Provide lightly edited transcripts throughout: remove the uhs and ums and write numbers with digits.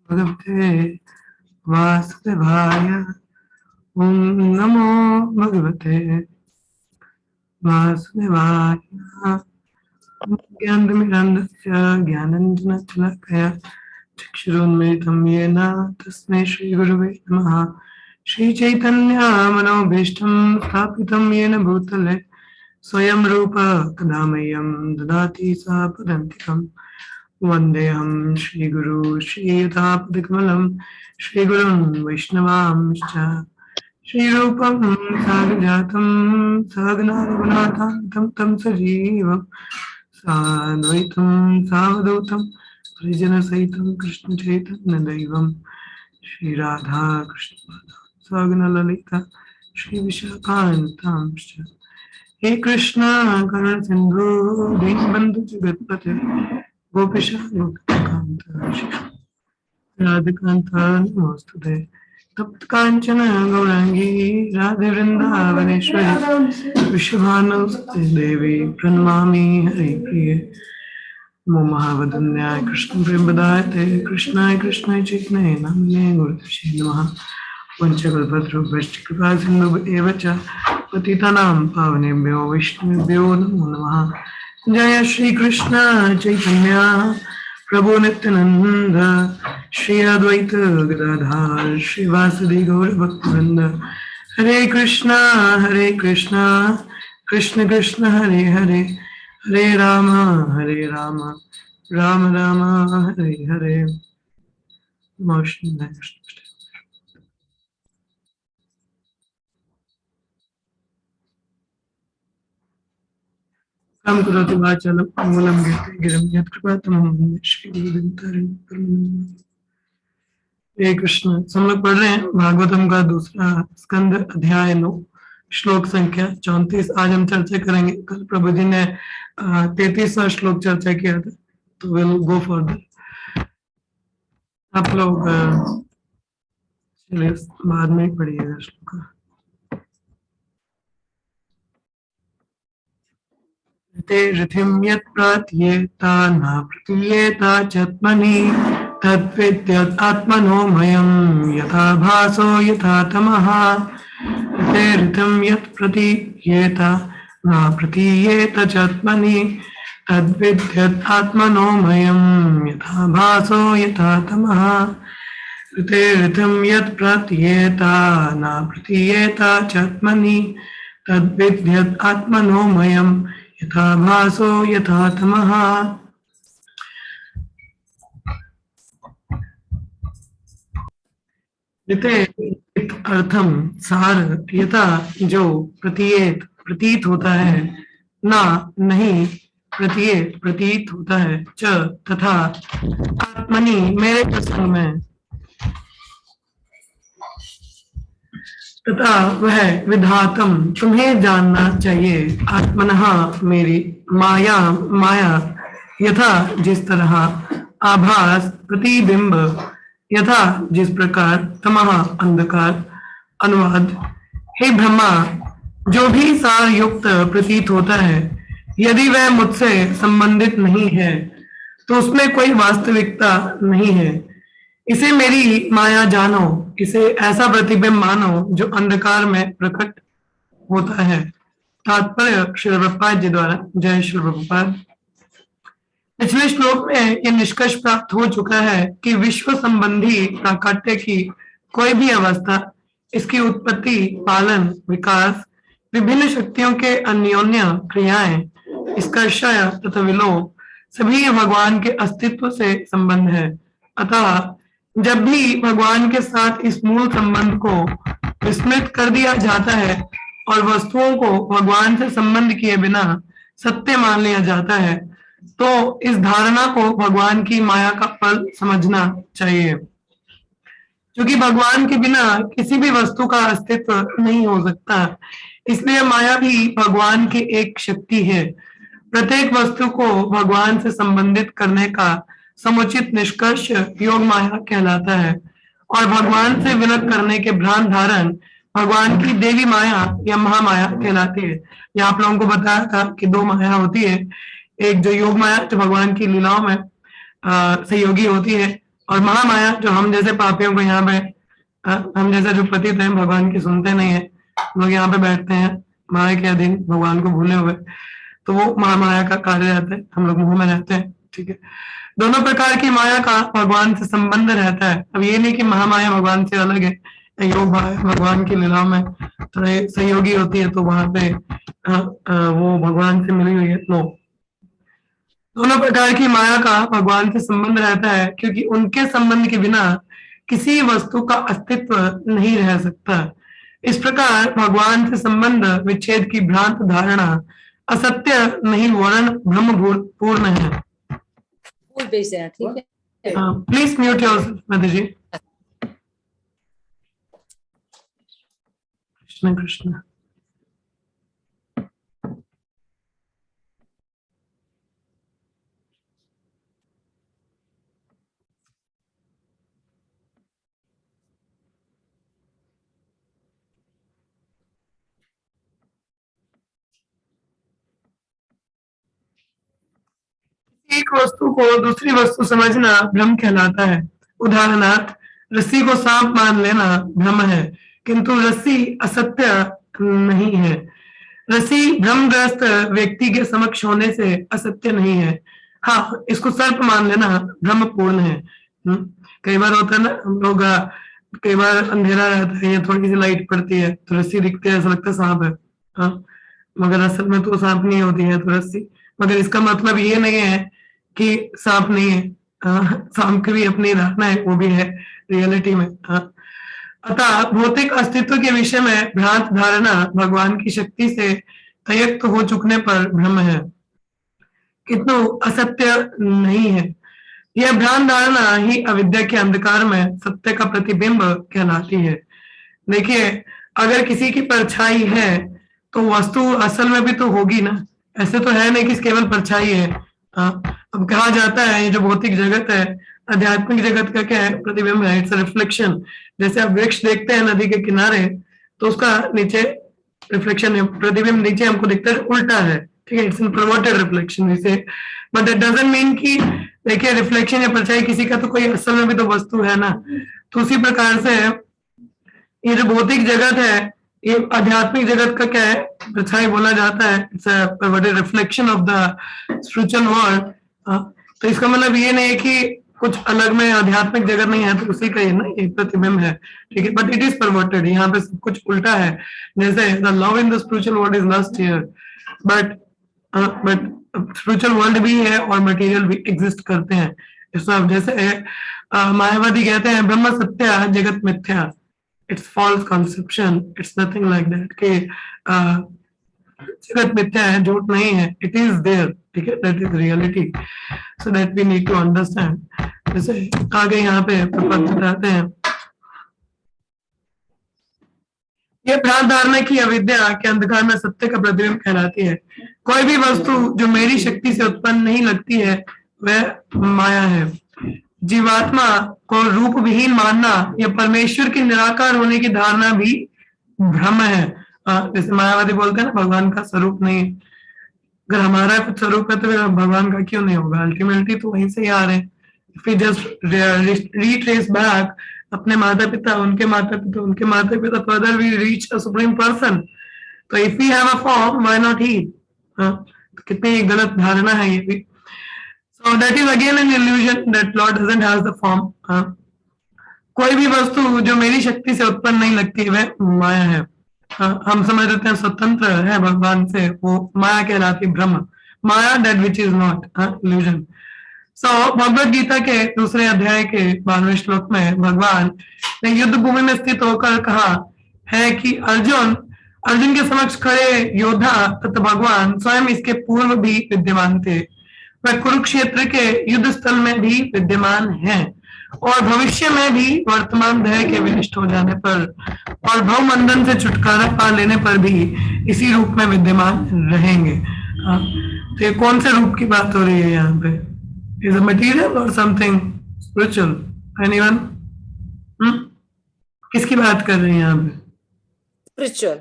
भगवते वासुदेवाय। ओम नमो भगवते वासुदेवाय। ज्ञानतिमिरान्धस्य ज्ञानाञ्जनशलाकया चक्षुरुन्मिलितं येन तस्मै श्रीगुरवे नमः। श्रीचैतन्यमनोभीष्टं स्थापितं येन भूतले स्वयं रूप कदा मह्यं ददाति स्वपदान्तिकम्। वन्देऽहं श्रीगुरु श्रीयुतापदकमलं श्रीगुरुं वैष्णवांश्च श्रीरूपं साग्रजातं सहगना रघुनाथान्वितं तं सजीवं साद्वैतं सावधूतं परिजनसहितं कृष्णचैतन्यदेवं श्रीराधा कृष्ण सहगनललिता श्रीविशाखान्वितांश्च। हे कृष्ण करुण सिंधु दीनबंधु जगत्पते गोपीश गोपीकांत राधिकांत नमोस्तुते। तप्त कांचन गौरांगी राधे वृंदावनेश्वरी विश्वभानुसुते देवी प्रणमामि हरिप्रिये। नमो महावदन्याय कृष्ण प्रेमदायते कृष्णाय कृष्णाय चैतन्याय नामिने गुरुदेवसे नमः। वंशकल्पतरुभ्यश्च कृपा सिन्धुभ्येव च पतितानां पावनेभ्यो वैष्णवेभ्यो नमो नमः। जय श्री कृष्ण चैतन्य प्रभु नित्यानंद श्री अद्वैत गदाधर श्रीवासुदेव गौर भक्तवृंद। हरे कृष्णा कृष्ण कृष्ण हरे हरे हरे राम राम राम हरे हरे। काम करोति वाचालं मूलं गीते गिरं यत्कृपातमहं वन्दे श्रीगुरुदेवतारिणं परमानन्दं। हरे कृष्ण। हम लोग पढ़ रहे हैं भागवतम का दूसरा स्कंद अध्याय 9 श्लोक संख्या 34। आज हम चर्चा करेंगे। कल प्रभु जी ने 33वां श्लोक चर्चा किया था, तो विल गो फॉर दैट। आप लोग चलिए बाद में पढ़िएगा श्लोक। ते ऋथिं यत् प्रात्येता न प्रतीयेता चत्मनि तद्विद्यत् आत्मनो मयं यथा भासो यथा तमः। ते ऋथिं यत् प्रतीयेता न प्रतीयेत चत्मनि तद्विद्यत् आत्मनो मयं यथा भासो यथा तमः। ते ऋथिं यत् प्रतीयेता न प्रतीयेता चत्मनि तद्विद्यत् आत्मनो मयं यथा भासो यथा तमः। अर्थम सार यथा जो प्रतीत होता है, ना नहीं प्रतीत होता है, च तथा आत्मनि मेरे प्रसंग में, तथा वह विधातम तुम्हें जानना चाहिए, आत्मनः मेरी, माया यथा जिस तरह, आभास प्रतिबिंब यथा जिस प्रकार, तमः अंधकार। अनुवाद। हे ब्रह्मा, जो भी सार युक्त प्रतीत होता है, यदि वह मुझसे संबंधित नहीं है तो उसमें कोई वास्तविकता नहीं है। इसे मेरी माया जानो, इसे ऐसा प्रतिबिंब मानो जो अंधकार में प्रकट होता है। तात्पर्य श्रील प्रभुपाद जी द्वारा। जय श्री प्रभुपाद। पिछले श्लोक में यह निष्कर्ष प्राप्त हो चुका है कि विश्व संबंधी प्राकट्य की कोई भी अवस्था, इसकी उत्पत्ति, पालन, विकास, विभिन्न शक्तियों के अन्योन्य क्रियाएं, इसका क्षय तथा विलोप सभी भगवान के अस्तित्व से संबंध है। अतः जब भी भगवान के साथ इस मूल संबंध को विस्मृत कर दिया जाता है और वस्तुओं को भगवान से संबंध किए बिना सत्य मान लिया जाता है, तो इस धारणा को भगवान की माया का फल समझना चाहिए। क्योंकि भगवान के बिना किसी भी वस्तु का अस्तित्व नहीं हो सकता, इसलिए माया भी भगवान की एक शक्ति है। प्रत्येक वस्तु को भगवान से संबंधित करने का समुचित निष्कर्ष योग माया कहलाता है, और भगवान से विलग करने के भ्रांत धारण भगवान की देवी माया या महामाया कहलाती है। ये आप लोगों को बताया था कि दो माया होती है, एक जो योग माया जो भगवान की लीलाओं में सहयोगी होती है, और महामाया जो हम जैसे पापियों को यहाँ पे हम जैसे जो पतित हैं भगवान की सुनते नहीं है, लोग यहाँ पे बैठते हैं माया के अधीन भगवान को भूले हुए, तो वो महामाया का कार्य रहता है, हम लोग मुंह में रहते हैं। ठीक है, दोनों प्रकार की माया का भगवान से संबंध रहता है। अब ये नहीं कि महामाया भगवान से अलग है, योग भगवान की लीलाओं में थोड़े सहयोगी होती है तो वहां पे वो भगवान से मिली हुई है। नो, दोनों प्रकार की माया का भगवान से संबंध रहता है, क्योंकि उनके संबंध के बिना किसी वस्तु का अस्तित्व नहीं रह सकता। इस प्रकार भगवान से संबंध विच्छेद की भ्रांत धारणा असत्य नहीं वर्ण ब्रह्म पूर्ण है। ठीक है, please mute yourself Madhu ji. Krishna Krishna. एक वस्तु को दूसरी वस्तु समझना भ्रम कहलाता है। उदाहरणार्थ, रस्सी को सांप मान लेना भ्रम है, किंतु रस्सी असत्य नहीं है। रस्सी भ्रमग्रस्त व्यक्ति के समक्ष होने से असत्य नहीं है। हाँ, इसको सर्प मान लेना भ्रम पूर्ण है। कई बार होता है ना, हम लोग कई बार अंधेरा रहता है या थोड़ी सी लाइट पड़ती है तो रस्सी दिखती है, ऐसा लगता है सांप है। हाँ, मगर असल में तो सांप नहीं होती है तो रस्सी। मगर इसका मतलब ये नहीं है कि सांप नहीं है, सांप की भी अपनी धारणा है, वो भी है रियलिटी में। अतः भौतिक अस्तित्व के विषय में भ्रांत धारणा भगवान की शक्ति से तयक्त हो चुकने पर भ्रम है, किंतु असत्य नहीं है। यह भ्रांत धारणा ही अविद्या के अंधकार में सत्य का प्रतिबिंब कहलाती है। देखिए, अगर किसी की परछाई है तो वस्तु असल में भी तो होगी ना, ऐसे तो है नहीं कि केवल परछाई है। अब कहा जाता है ये जो भौतिक जगत है, आध्यात्मिक जगत का क्या है, प्रतिबिंब है, इट्स रिफ्लेक्शन। जैसे आप वृक्ष देखते हैं नदी के किनारे तो उसका नीचे रिफ्लेक्शन है, प्रतिबिंब नीचे हमको दिखता है उल्टा है। ठीक है, इट्स इन परवर्टेड रिफ्लेक्शन जैसे, बट दैट डजंट मीन कि देखिए रिफ्लेक्शन या परछाई किसी का तो कोई असल में भी तो वस्तु है ना। तो उसी प्रकार से ये जो भौतिक जगत है, ये आध्यात्मिक जगत का क्या है, परछाई बोला जाता है। It's a perverted reflection of the spiritual world. तो इसका मतलब ये नहीं है कि कुछ अलग में आध्यात्मिक जगत नहीं है तो उसी का ये ना ये प्रतिबिंब है। ठीक है, बट इट इज परवर्टेड, यहाँ पे सब कुछ उल्टा है। जैसे the love in the spiritual world is lust here, but spiritual world भी है और मटेरियल भी एग्जिस्ट करते हैं। इसमें जैसे मायावादी कहते हैं ब्रह्म सत्य जगत मिथ्या, it's false conception, it's nothing like that कि जगत मिथ्या है, झूठ नहीं है, इट इज देयर। ठीक है, that is reality, so that we need to understand. जैसे आगे यहाँ पे बताते हैं, ये भ्रांत धारणा की अविद्या के अंधकार में सत्य का प्रतिबिंब कहलाती है। कोई भी वस्तु जो मेरी शक्ति से उत्पन्न नहीं लगती है वह माया है। जीवात्मा को रूप विहीन मानना या परमेश्वर के निराकार होने की धारणा भी भ्रम है। जैसे मायावादी बोलते हैं ना भगवान का स्वरूप नहीं, अगर हमारा कुछ स्वरूप है तो फिर भगवान का क्यों नहीं होगा, अल्टीमेटली तो वहीं से ही आ रहे हैं। If we just retrace back अपने माता पिता, उनके माता पिता, उनके माता पिता, further we reach a supreme person. तो if we have a form, why not he? कितनी गलत धारणा है ये भी। So that is again an illusion that Lord doesn't have the form. कोई भी वस्तु जो मेरी शक्ति से उत्पन्न नहीं लगती वह माया है। हम समझ लेते हैं स्वतंत्र है भगवान से, वो माया कहलाती ब्रह्म। माया that which is not illusion. सो भगवद गीता के दूसरे अध्याय के 12वें श्लोक में भगवान ने युद्ध भूमि में स्थित होकर कहा है कि अर्जुन के समक्ष खड़े योद्धा तथा भगवान स्वयं इसके पूर्व भी विद्यमान थे। वह कुरुक्षेत्र के युद्ध स्थल में भी विद्यमान हैं और भविष्य में भी वर्तमान देह के विनष्ट हो जाने पर और भवबंधन से छुटकारा पा लेने पर भी इसी रूप में विद्यमान रहेंगे। तो ये कौन से रूप की बात हो रही है यहाँ पे? Is a material or something spiritual? Anyone? किसकी बात कर रहे हैं यहाँ पे? Spiritual.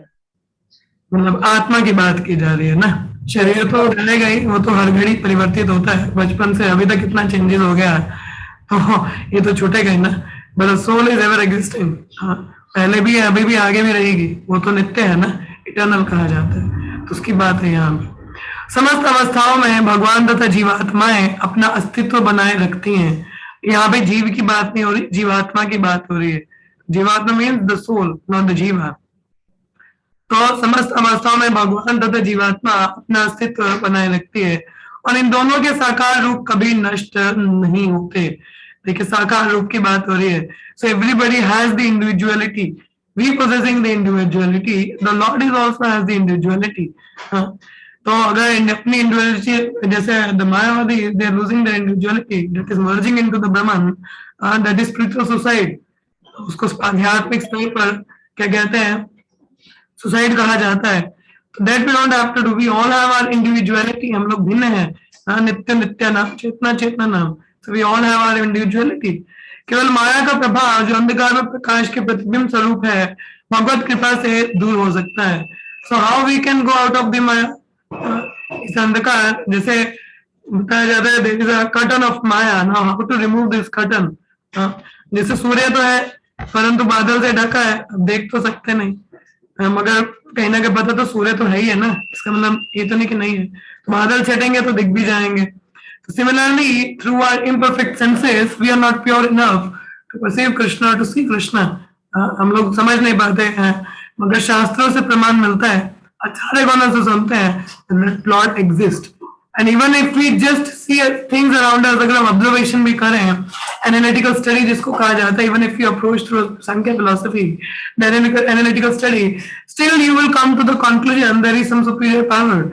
मतलब आत्मा की बात की जा रही है ना। शरीर तो रहेगा ही, वो तो हर घड़ी परिवर्तित होता है। बचपन से अभी तक कितना चेंजेस हो गया, तो ये तो छूटेगा ही ना। But soul is ever existing, पहले भी है, अभी भी, आगे भी रहेगी, वो तो नित्य है ना, इटर्नल कहा जाता है। तो उसकी बात है यहाँ पे। समस्त अवस्थाओं में भगवान तथा जीवात्माएं अपना अस्तित्व बनाए रखती हैं। यहाँ पे जीव की बात नहीं हो रही, जीवात्मा की बात हो रही है। जीवात्मा means the soul, not the jiva. तो समस्त अवस्थाओं में भगवान तथा जीवात्मा अपना अस्तित्व बनाए रखती है, और इन दोनों के साकार रूप कभी नष्ट नहीं होते। देखिए, साकार रूप की बात हो रही है। So everybody has the individuality, we possessing the individuality, the lord is also has the individuality. तो अगर अपनी इंडिविजुअलिटी, जैसे the Mayavadi, they are losing the individuality, that is merging into the Brahman, that is spiritual suicide. उसको आध्यात्मिक स्तर पर क्या कहते हैं, सुसाइड कहा जाता है। तो that we don't have to do, we all have our individuality, हम लोग भिन्न हैं। नित्य नित्य नाम, चेतना चेतना नाम, so we all have our individuality. केवल माया का प्रभाव, जो अंधकार में प्रकाश के प्रतिबिंब स्वरूप है, भगवत कृपा से दूर हो सकता है। So how we can go out of the maya, इस अंधकार, जैसे बताया जाता है there is a curtain of maya, now how to remove this curtain. जैसे सूर्य तो है परंतु बादल से ढका है, अब देख तो सकते नहीं, मगर कहीं ना कहीं पता तो सूर्य तो है ही है ना, इसका मतलब ये तो नहीं कि नहीं है। तो बादल छटेंगे तो दिख भी जाएंगे। तो similarly through our imperfect senses we are not pure enough to perceive Krishna, to see Krishna. हम लोग समझ नहीं पाते हैं, मगर शास्त्रों से प्रमाण मिलता है, आचार्य गणों से सुनते हैं, lord exist. And even if we just see things around us, अगर हम ऑब्जर्वेशन भी करें, एनालिटिकल स्टडी जिसको कहा जाता है, even if you approach through Sankhya philosophy, the analytical study, still you will come to the conclusion there is some superior power.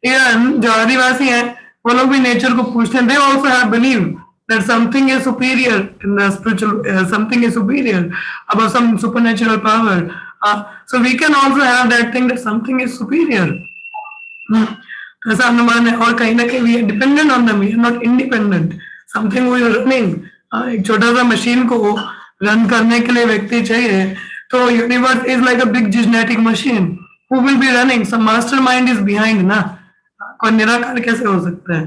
Even जो आदिवासी हैं, वो लोग भी नेचर को पूछते हैं, they also have believe that something is superior in the spiritual, something is superior above some supernatural power. So we can also have that thing that something is superior. ऐसा अनुमान है। और कहीं ना कहीं we are dependent on them, we are not independent. Something we are running. एक छोटा सा मशीन को रन करने के लिए व्यक्ति चाहिए, तो universe is like a big genetic machine. Who will be running? Some mastermind is behind ना। कोई निराकार कैसे हो सकता है?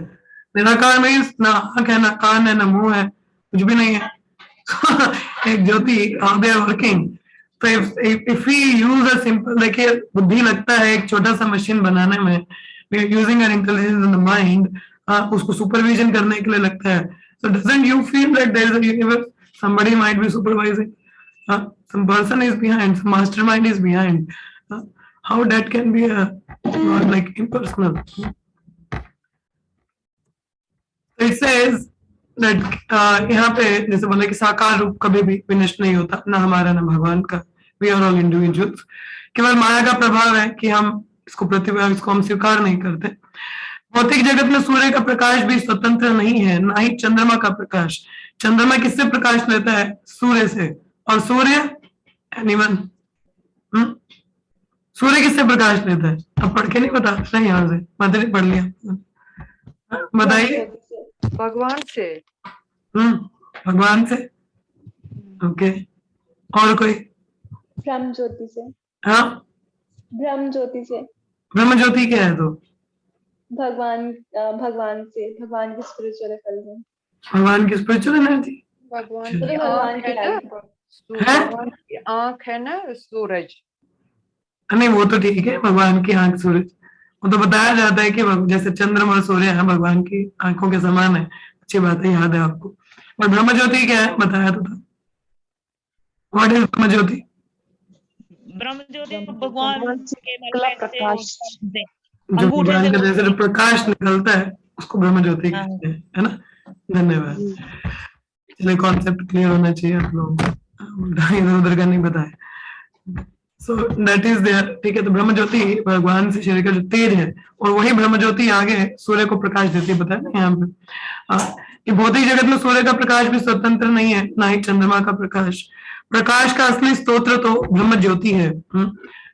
निराकार मीन्स ना आंख है, ना कान है, ना मुंह है, कुछ भी नहीं है। एक ज्योति, दे आर वर्किंग। तो if we use a simple, देखिए बुद्धि लगता है एक छोटा सा मशीन बनाने में, we are using our intelligence in the mind, उसको सुपरविजन करने के लिए लगता है। So doesn't you feel that there is a universe, somebody might be supervising, some person is behind, some mastermind is behind. How that can be a like impersonal? It says that यहाँ पे जैसे बोले कि साकार रूप कभी भी विनष्ट नहीं होता, ना हमारा ना भगवान का, वी आर ऑल इंडिविजुअल्स। केवल माया का प्रभाव है कि हम इसको प्रतिभा, इसको हम स्वीकार नहीं करते। भौतिक जगत में सूर्य का प्रकाश भी स्वतंत्र नहीं है, ना ही चंद्रमा का प्रकाश। चंद्रमा किससे प्रकाश लेता है? सूर्य से। और सूर्य एनीवन, सूर्य किससे प्रकाश लेता है? अब पढ़ के नहीं बता नहीं, यहाँ से मैंने पढ़ लिया, बताइए। भगवान से। भगवान से, ओके। और कोई? ब्रह्म ज्योति से। हाँ, ब्रह्म ज्योति से। ब्रह्म ज्योति क्या है? तो भगवान से, भगवान की स्पिरिचुअल एनर्जी। भगवान की स्पिरिचुअल एनर्जी, भगवान की भगवान आंख की है ना, भगवान की आंख है ना, सूरज। नहीं वो तो ठीक है, भगवान की आंख सूरज, वो तो बताया जाता है कि जैसे चंद्रमा और सूर्य है भगवान की आंखों के समान है। अच्छी बात है, याद है आपको। और ब्रह्म ज्योति क्या है बताया तो था। व्हाट इज ब्रह्म ज्योति? ब्रह्म ज्योति भगवान के प्रकाश, जो भगवान के जैसे प्रकाश निकलता है उसको ब्रह्म ज्योति कहते हैं, है ना। धन्यवाद। चलिए, कॉन्सेप्ट क्लियर होना चाहिए आप लोगों को, इधर उधर का नहीं बताया। सो दैट इज देयर, ठीक है। तो ब्रह्म ज्योति भगवान से शरीर का जो तेज है, और वही ब्रह्म ज्योति आगे सूर्य को प्रकाश देती है, बताया ना यहाँ पे। कि भौतिक जगत में सूर्य का प्रकाश भी स्वतंत्र नहीं है, ना ही चंद्रमा का प्रकाश। प्रकाश का असली स्तोत्र तो ब्रह्म ज्योति है,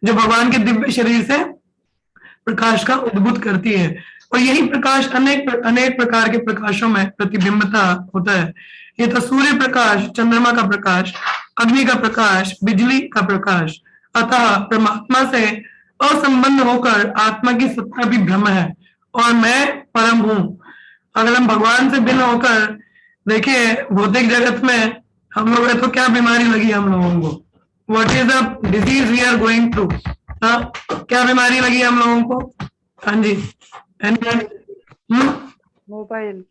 जो भगवान के दिव्य शरीर से प्रकाश का उद्भूत करती है। और यही प्रकाश अनेक प्रकार के प्रकाशों में प्रतिबिंबता होता है। ये तो सूर्य प्रकाश, चंद्रमा का प्रकाश, अग्नि का प्रकाश, बिजली का प्रकाश। अतः परमात्मा से असंबंध होकर आत्मा की सत्ता भी भ्रम है, और मैं परम हूं। अगर हम भगवान से भिन्न होकर देखिए भौतिक जगत में हम लोग तो क्या बीमारी लगी हम लोगों को, what is the disease we are going through, क्या बीमारी लगी हम लोगों को? हाँ जी, मोबाइल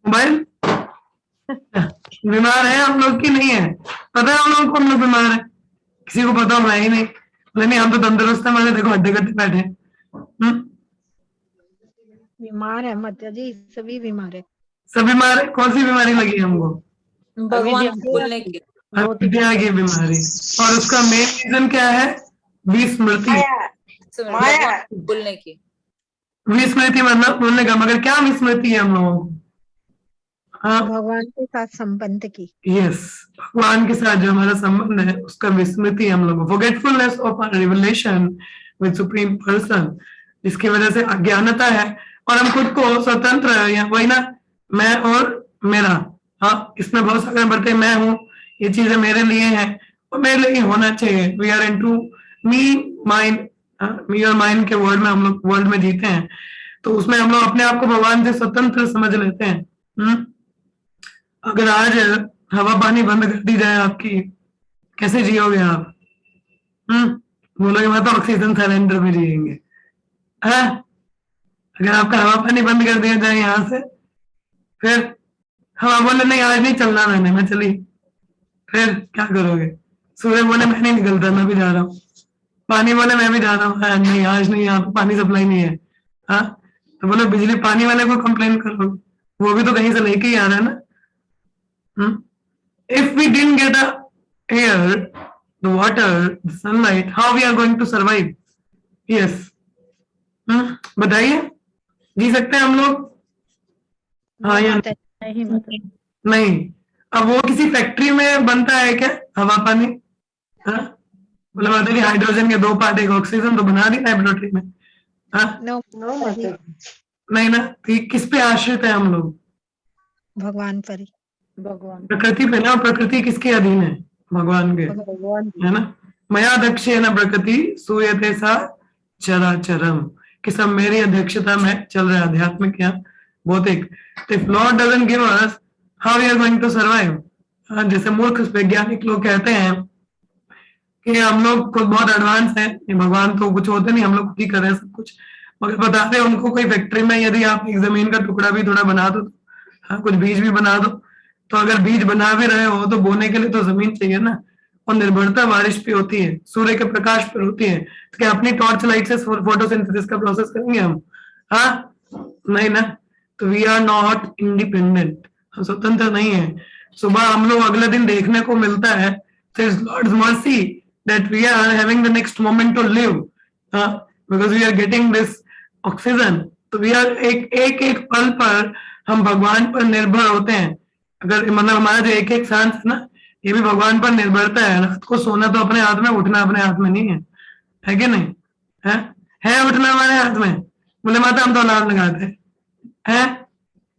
मोबाइल बीमार है हम लोग की नहीं है? पता है हम लोग को हम लोग बीमार है? किसी को पता होगा ही नहीं। नहीं हम तो तंदुरुस्त है, मैंने देखो हड्डे कट्टे बैठे। बीमार है माता जी, सभी बीमार है। सब बीमार है? कौन सी बीमारी लगी है हमको? भगवान को भूलने की, अविद्या की बीमारी। और उसका मेन रीजन क्या है? विस्मृति। भगवान को भूलने की। विस्मृति मतलब भूलने का, मगर क्या विस्मृति है हम लोगों को? हाँ, भगवान के साथ संबंध की। यस, भगवान के साथ जो हमारा संबंध है उसका विस्मृति हम लोग, forgetfulness of our relation with supreme person, इसकी वजह से अज्ञानता है। और हम खुद को स्वतंत्र, या वही ना, मैं और मेरा, हाँ इसमें बहुत सारे बढ़ते, मैं हूँ, ये चीजें मेरे लिए हैं और मेरे लिए ही होना चाहिए। We are into me mind, me और माइंड के वर्ल्ड में हम लोग वर्ल्ड में जीते हैं, तो उसमें हम लोग अपने आप को भगवान से स्वतंत्र समझ लेते हैं। अगर आज हवा पानी बंद कर दी जाए आपकी, कैसे जियोगे आप? बोलोगे मैं तो ऑक्सीजन सिलेंडर में जिएंगे। अगर आपका हवा पानी बंद कर दिया जाए यहाँ से, फिर हवा बोले नहीं आज नहीं चलना मैंने, मैं चली, फिर क्या करोगे? सूर्य बोले मैं नहीं निकलता, मैं भी जा रहा हूँ। पानी बोले मैं भी जा रहा हूँ, नहीं आज नहीं, यहाँ पानी सप्लाई नहीं है। हाँ, तो बोलो बिजली पानी वाले को कंप्लेन करो, वो भी तो कहीं से लेके ही आ रहा है ना। If we didn't get the air, the water, the sunlight, how we are going to survive? Yes. बताइए, जी सकते हैं हम लोग? हाँ या नहीं? अब वो किसी फैक्ट्री में बनता है क्या हवा पानी? हाँ, बोला माता जी हाइड्रोजन के 2 पार्ट, एक ऑक्सीजन तो बना दी लेबोरेटरी में। हाँ नहीं ना, तो ये किस पे आश्रित है हम लोग? भगवान पर ही। भगवान प्रकृति पे ना। प्रकृति किसके अधीन है? भगवान के, है ना। मया दक्षेण प्रकृति सूयते सा चराचरम, कि सब मेरी अध्यक्षता में चल रहा है, आध्यात्मिक या भौतिक। If lord doesn't give us, how we are going to survive? जैसे मूर्ख वैज्ञानिक लोग कहते हैं कि हम लोग खुद बहुत एडवांस हैं, भगवान तो कुछ होते नहीं, हम लोग खुद ही कर रहे हैं सब कुछ। मगर बताते हैं उनको कोई फैक्ट्री में यदि आप एक जमीन का टुकड़ा भी थोड़ा बना दो, हाँ कुछ बीज भी बना दो, तो अगर बीज बना भी रहे हो तो बोने के लिए तो जमीन चाहिए ना, और निर्भरता बारिश पे होती है, सूर्य के प्रकाश पर होती है। तो क्या अपनी टॉर्च लाइट से फोटोसिंथेसिस का प्रोसेस करेंगे हम? हाँ नहीं ना। तो वी आर नॉट इंडिपेंडेंट, हम स्वतंत्र नहीं है। सुबह हम लोग अगले दिन देखने को मिलता है, lord's mercy that we are having the next moment to live, because we are getting this oxygen. तो वी आर एक पल पर हम भगवान पर निर्भर होते हैं। अगर मतलब हमारा जो एक सांस है ना, ये भी भगवान पर निर्भरता है। रात को सोना तो अपने हाथ में, उठना अपने हाथ में नहीं है कि नहीं? है उठना हमारे हाथ में? बोले माता हम तो अलार्म लगाते हैं,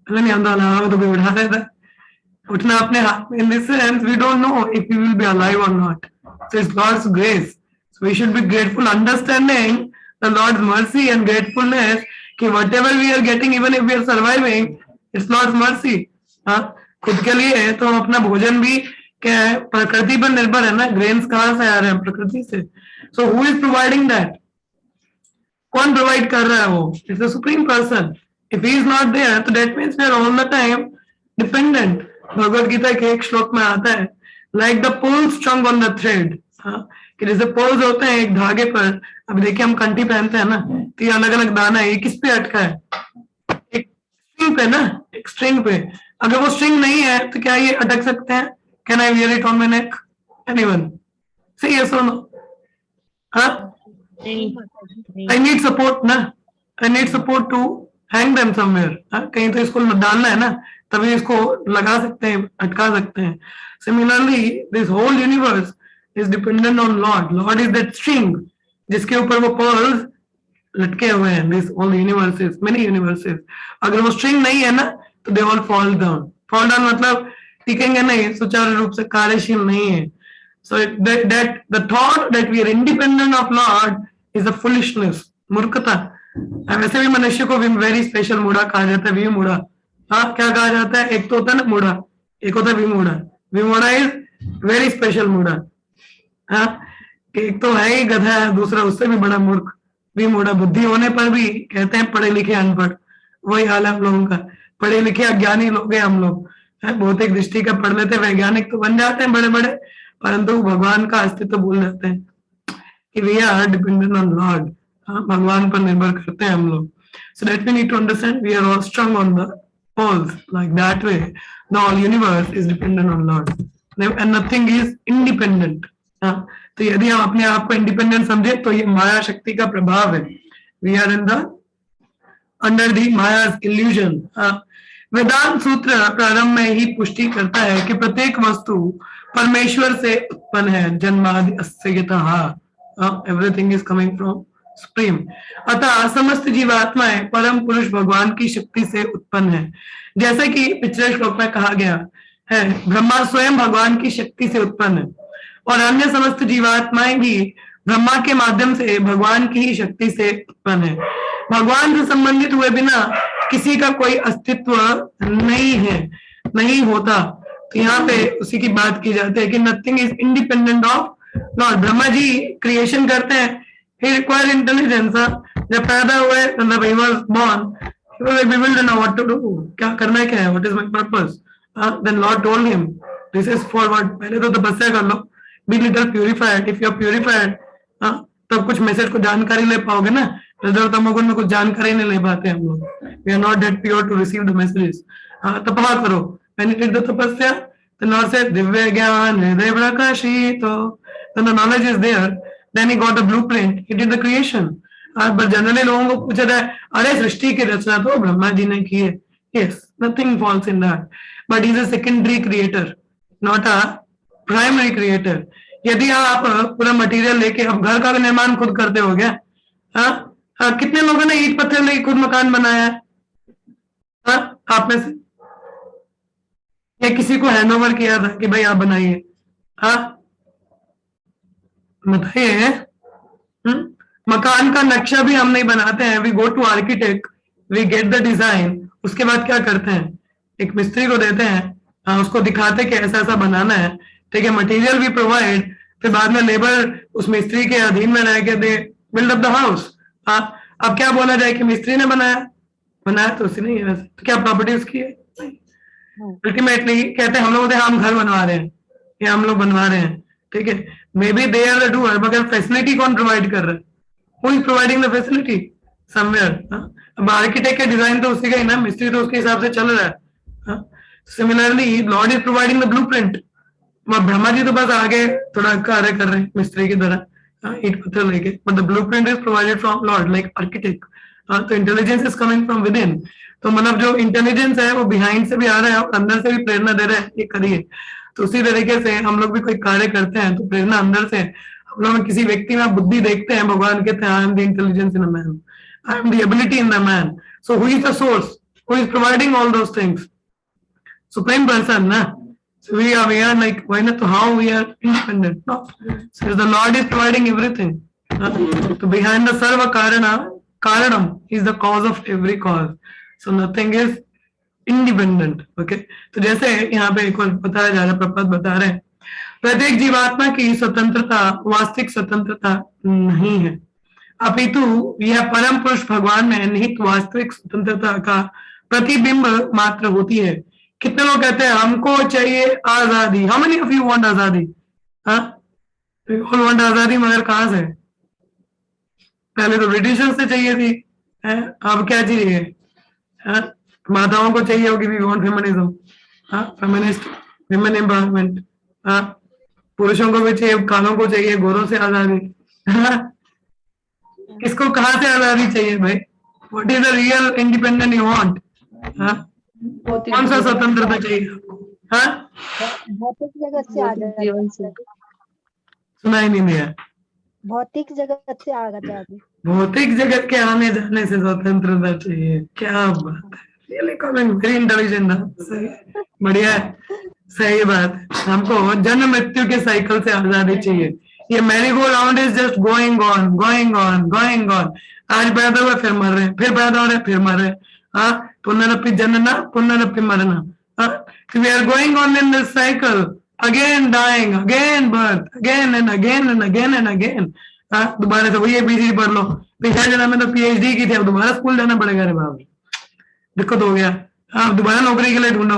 बोले नहीं हम तो अलार्म तो भी उठा देता। उठना अपने हाथ में, in this sense we don't know if we will be alive or not, so it's God's grace, so we should be grateful, understanding the lord's mercy and gratefulness कि whatever we are getting, even if we are surviving, it's lord's mercy. खुद के लिए है तो अपना भोजन भी क्या है, प्रकृति पर निर्भर है ना। ग्रेन्स कहाँ से आ रहे हैं? प्रकृति से। So who is providing that? कौन प्रोवाइड कर रहा है? वो it's the supreme person. If he is not there तो that means we are all the time dependent. Bhagavad Gita के एक श्लोक में आता है, like the pole strung on the thread, कि जैसे पोल्स होते हैं एक धागे पर। अब देखिए हम कंठी पहनते हैं ना, तो ये अलग अलग दाना है, ये किस पे अटका है? एक स्ट्रिंग पे ना, एक स्ट्रिंग पे। अगर वो स्ट्रिंग नहीं है तो क्या ये अटक सकते हैं? Can I wear it on my neck? Anyone say yes और नो? आई नीड सपोर्ट ना, I need support to hang them somewhere. कहीं तो इसको डालना है ना, तभी इसको लगा सकते हैं, अटका सकते हैं। Similarly this whole universe is dependent on lord. Lord is that string जिसके ऊपर वो पर्ल्स लटके हुए हैं। This all universes, many universes. अगर वो स्ट्रिंग नहीं है ना तो they all fall down. Fall down मतलब टिकेंगे नहीं, सुचारू रूप से कार्यशील नहीं है। So that the thought that we are independent of lord is a foolishness, मूर्खता। वैसे भी मनुष्य को वेरी स्पेशल मूढ़ा कहा जाता है, वी मूढ़ा, हाँ, क्या कहा जाता है, एक तो होता है ना मूढ़ा, एक होता है विमूढ़ा। विमूढ़ा इज वेरी स्पेशल मूढ़ा। हाँ, एक तो है ही गधा है, दूसरा उससे भी बड़ा मूर्ख विमूढ़ा। बुद्धि होने पर भी कहते हैं पढ़े लिखे अनपढ़, वही हाल है हम लोगों का। पढ़े लिखे अज्ञानी लोग हैं हम लोग, भौतिक दृष्टि का पढ़ लेते, वैज्ञानिक तो बन जाते हैं बड़े बड़े, परंतु भगवान का अस्तित्व भूल जाते हैं कि we are dependent on lord. भगवान पर निर्भर करते हैं हम लोग। So that we need to understand we are all strong on the poles, like that way the whole universe is dependent on Lord and nothing is independent. तो यदि हम अपने आप को इंडिपेंडेंट समझे तो ये माया शक्ति का प्रभाव है। We are in the under the माया's illusion. वेदांत सूत्र प्रारंभ में ही पुष्टि करता है कि प्रत्येक वस्तु परमेश्वर से उत्पन्न है। जन्मादि अस्य यतः, everything is coming from supreme. अतः समस्त जीवात्माएं परम पुरुष भगवान की शक्ति से उत्पन्न है। जैसे कि पिछले श्लोक में कहा गया है, ब्रह्मा स्वयं भगवान की शक्ति से उत्पन्न है और अन्य समस्त जीवात्माएं भी ब्रह्मा के माध्यम से भगवान की ही शक्ति से उत्पन्न है। भगवान से संबंधित हुए बिना किसी का कोई अस्तित्व नहीं है, नहीं होता। तो यहाँ पे उसी की बात की जाती है कि nothing is independent of lord. Brahma ji creation करते हैं, he required intelligence. जब पैदा हुए, मतलब he was born, he was like bewildered now what to do, क्या करना है, क्या है, what is my purpose. Then Lord told him, this is for what, पहले तो तपस्या कर लो, be little purified. If you are purified, तब कुछ मैसेज को जानकारी ले पाओगे ना। रजो तमोगुण में कुछ जानकारी नहीं ले पाते हम लोग, we are not that pure to receive the messages. तपहा करो, when you did the तपस्या, the Lord said दिव्य ज्ञान हृदय प्रकाशितो, then the knowledge is there. Then he got the blueprint, he did the creation. But generally लोगों को पूछा जाए, अरे सृष्टि की रचना तो ब्रह्मा जी ने की है। Yes, nothing false in that. But he is a secondary creator, not a primary creator. यदि आप पूरा मटेरियल लेके अब घर का निर्माण खुद करते हो क्या? कितने लोगों ने ईंट पत्थर लेके खुद मकान बनाया है? आप में से या किसी को हैंडओवर किया था कि भाई आप बनाइए? बताइए। मकान का नक्शा भी हम नहीं बनाते हैं, we go to architect, we get the design, उसके बाद क्या करते हैं, एक मिस्त्री को देते हैं, उसको दिखाते कि ऐसा ऐसा बनाना है, ठीक है, मटेरियल भी प्रोवाइड, फिर बाद में लेबर उस मिस्त्री के अधीन में रह के they build up the house. अब क्या बोला जाए कि मिस्त्री ने बनाया, बनाया तो उसी नहीं है, वैसे तो क्या प्रॉपर्टी उसकी है? अल्टीमेटली कहते हैं हम लोग हम घर बनवा रहे हैं या हम लोग बनवा रहे हैं, ठीक है, may be they are the doer, मगर फैसिलिटी कौन प्रोवाइड कर रहा है? Who is providing the facility? Somewhere. अब आर्किटेक्ट का डिजाइन तो उसी का ही ना, मिस्त्री तो उसके हिसाब से चल रहा है। Similarly lord is providing the blueprint. Brahma ji तो बस आगे थोड़ा कार्य कर रहे हैं मिस्त्री की तरह, ईंट पत्थर लेके, but the blueprint is provided from lord like architect. तो intelligence is coming from within. तो मतलब जो इंटेलिजेंस है वो बिहाइंड से भी आ रहा है और अंदर से भी प्रेरणा दे रहा है, ये करिए। तो उसी तरीके से हम लोग भी कोई कार्य करते हैं तो प्रेरणा अंदर से, हम लोग किसी व्यक्ति में बुद्धि देखते हैं, भगवान कहते हैं आई am the intelligence in a man, I am the ability in the man. So who is the source, who is providing all those things? Supreme person ना। So we are like, why not? How we are independent? No. So the Lord is providing everything. So behind the sarva karanam is the cause of every cause. So nothing is independent. Okay. तो जैसे यहाँ पे एक और बताया जा रहा है, प्रपद बता रहे हैं, प्रत्येक जीवात्मा की स्वतंत्रता वास्तविक स्वतंत्रता नहीं है, अपितु यह परम पुरुष भगवान में निहित वास्तविक स्वतंत्रता का प्रतिबिंब मात्र होती है। कितने लोग कहते हैं हमको चाहिए आजादी? How many of you want आजादी? वी ऑल वांट आजादी, मगर कहां से? पहले तो ब्रिटिशर्स से चाहिए थी, अब क्या चाहिए? माताओं को चाहिए होगी, we want feminism, feminist, women empowerment. पुरुषों को भी चाहिए, कालों को चाहिए, गोरों से आजादी। किसको कहां से आजादी चाहिए भाई? What is the real independent you want? कौन सा स्वतंत्रता चाहिए? भौतिक जगत से आजादी। सुना ही नहीं दिया। भौतिक जगत से आजादी, भौतिक जगत के आने जाने से स्वतंत्रता चाहिए, क्या बात है। Really coming very intelligent. सही, बढ़िया है, सही बात है। हमको जन्म मृत्यु के साइकिल से आजादी चाहिए। ये merry go round is just going on going on going on. आज पैदा हुए फिर मर रहे, फिर पैदा हो रहे फिर मर रहे। Punarapi janana, punarapi marana. We are going on in this cycle, again dying, again birth, again and again and again and again. दोबारा से वही एबीसीडी पढ़ लो, पिछले जन्म में तो पीएचडी की थी, अब दोबारा स्कूल जाना पड़ेगा। रे बाबू दिक्कत हो गया, आप दोबारा नौकरी के लिए ढूंढो।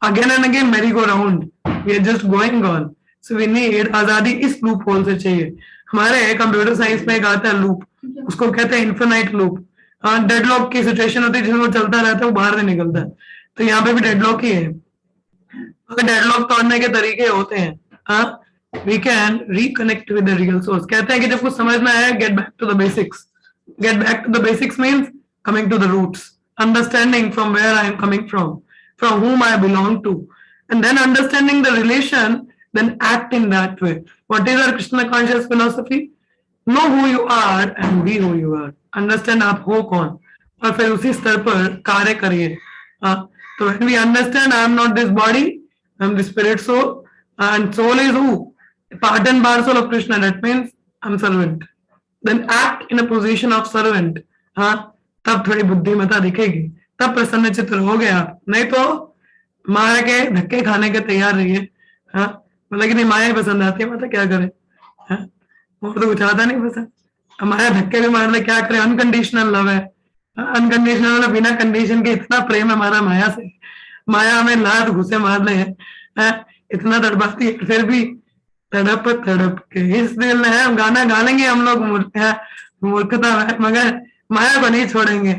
Again and again merry go round, we are just going on. So we need आजादी इस लूप होल से चाहिए। हमारे कंप्यूटर साइंस में एक आता है लूप, उसको कहते हैं इन्फिनाइट लूप। डेडलॉक की सिचुएशन होती है जिसमें वो चलता रहता है, वो बाहर नहीं निकलता है। तो यहाँ पे भी डेडलॉक ही है। डेडलॉक तोड़ने के तरीके होते हैं। We can reconnect with the real source. कहते हैं कि जब कुछ समझना है, get back to the basics. Get back to the basics means coming to the roots, understanding from where I am coming from whom I belong to, and then understanding the relation, then act in that way. What is our Krishna conscious philosophy? Know who you are and be who you are. Understand आप हो कौन, और फिर उसी स्तर पर कार्य करिए। तो when we understand I am not this body, I am the spirit soul, and soul is who? Part and parcel of Krishna. That means I am servant. Then act in a position of servant. तब थोड़ी बुद्धिमता दिखेगी, तब प्रसन्न चित्र हो गया। नहीं तो माया के धक्के खाने के तैयार रहिए। मतलब कि नहीं, माया पसंद आती है, मतलब क्या करे, और तो कुछ आता नहीं पसंद। माया धक्के भी मार ले, क्या करे। अनकंडीशनल लव है, अनकंडीशनल मतलब बिना कंडीशन के इतना प्रेम है हमारा माया से। माया हमें लात घुसे मार ले है, इतना तड़पाती है, फिर भी तड़प तड़प के इस दिल में है। हम गाना गा लेंगे हम लोग, मूर्खता है, मगर माया को नहीं छोड़ेंगे।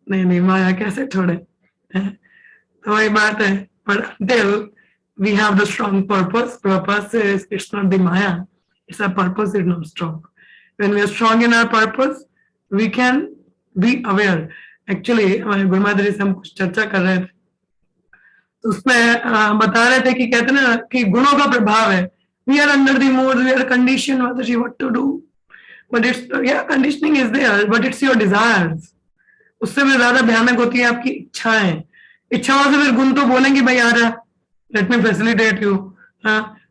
नहीं नहीं, माया कैसे छोड़े, तो वही बात है। पर until we have the strong purpose is, it's not the maya, it's our purpose is not strong. When we are strong in our purpose, we can be aware. Actually हमारे गुरुमादरी से हम कुछ चर्चा कर रहे थे, तो उसमें बता रहे थे कि कहते ना कि गुणों का प्रभाव है। We are under the mood, we are conditioned what to do. But it's, yeah, conditioning is there, but it's your desires. उससे भी ज्यादा भयानक होती है आपकी इच्छाएं। इच्छाओं से फिर गुण तो बोलेंगे भाई आ रहा, लेट मी फैसिलिटेट यू।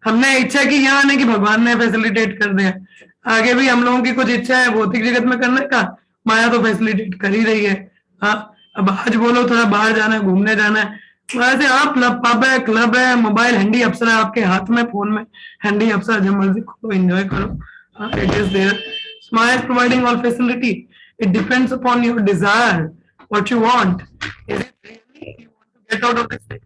हमने इच्छा की यहाँ आने की, भगवान ने फैसिलिटेट कर दिया। आगे भी हम लोगों की कुछ इच्छा है भौतिक जगत में करने का, माया तो फैसिलिटेट कर ही रही है। अब आज बोलो थोड़ा बाहर जाना है, घूमने जाना है, वैसे आप पब है, क्लब है, मोबाइल हैंडी अप्सरा आपके हाथ में, फोन में हैंडी अप्सरा, जब मर्जी खोलो, एंजॉय करो। It is there. Maya is providing all facility. It depends upon your desire, what you want. Is it really you want to get out of this thing?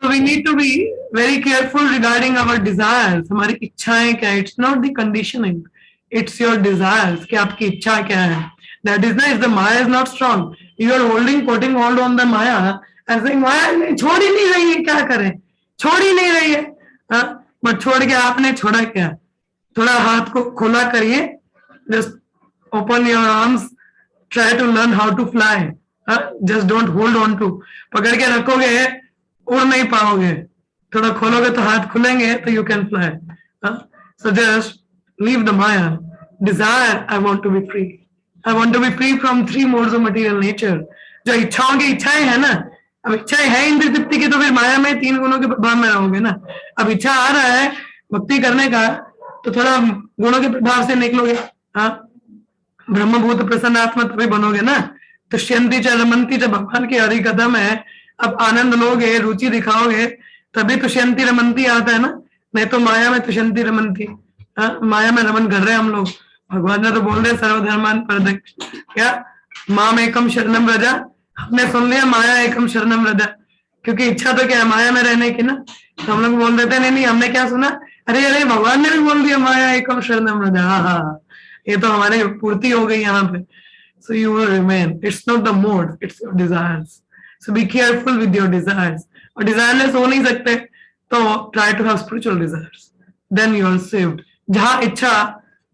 So we need to be very careful regarding our desires. हमारी इच्छाएं क्या है? It's not the conditioning. It's your desires. कि आपकी इच्छा क्या है? That is nice. The Maya is not strong. You are putting hold on the Maya and saying Maya छोड़ ही नहीं रही है, क्या करें? छोड़ ही नहीं रही है। बट छोड़ के आपने छोड़ा क्या? थोड़ा हाथ को खुला करिए, just open your arms, try to learn how to fly. Just don't hold on to, पकड़ के रखोगे उड़ नहीं पाओगे। थोड़ा खोलोगे तो हाथ खुलेंगे, तो you can fly. So just leave the Maya, desire I want to be free, I want to be free from 3 modes of material nature. जो इच्छाओं की इच्छाएं है ना, अब इच्छा है इंद्र तृप्ति की, तो फिर माया में 3 गुणों के प्रभाव में रहोगे ना। अब इच्छा आ रहा है भक्ति करने का, तो थोड़ा गुणों के प्रभाव से निकलोगे। ब्रह्मभूत प्रसन्न आत्मा तभी बनोगे ना। तुष्यंती च रमंती च, भगवान की हरि कदम है। अब आनंद लोगे, रुचि दिखाओगे, तभी तुष्यंती रमंती आता है ना। नहीं तो माया में तुष्यंती रमंती, माया में रमन कर रहे हैं हम लोग। भगवान ने तो बोल रहे सर्वधर्मान परित्यज्य, क्या माम एकम शरणम व्रज। हमने सुन लिया माया एकम शरणम व्रज, क्योंकि इच्छा तो क्या है, माया में रहने की ना। तो हम लोग बोल देते नहीं, हमने क्या सुना, अरे भगवान ने भी बोल दिया माया एकम शरणम व्रज। हाँ, ये तो हमारे पूर्ति हो गई यहाँ पे। So you will remain, it's not the mode, it's your desires. So be careful with your desires. और डिजायरलेस हो नहीं सकते, तो try to have spiritual desires, then you are saved. जहां इच्छा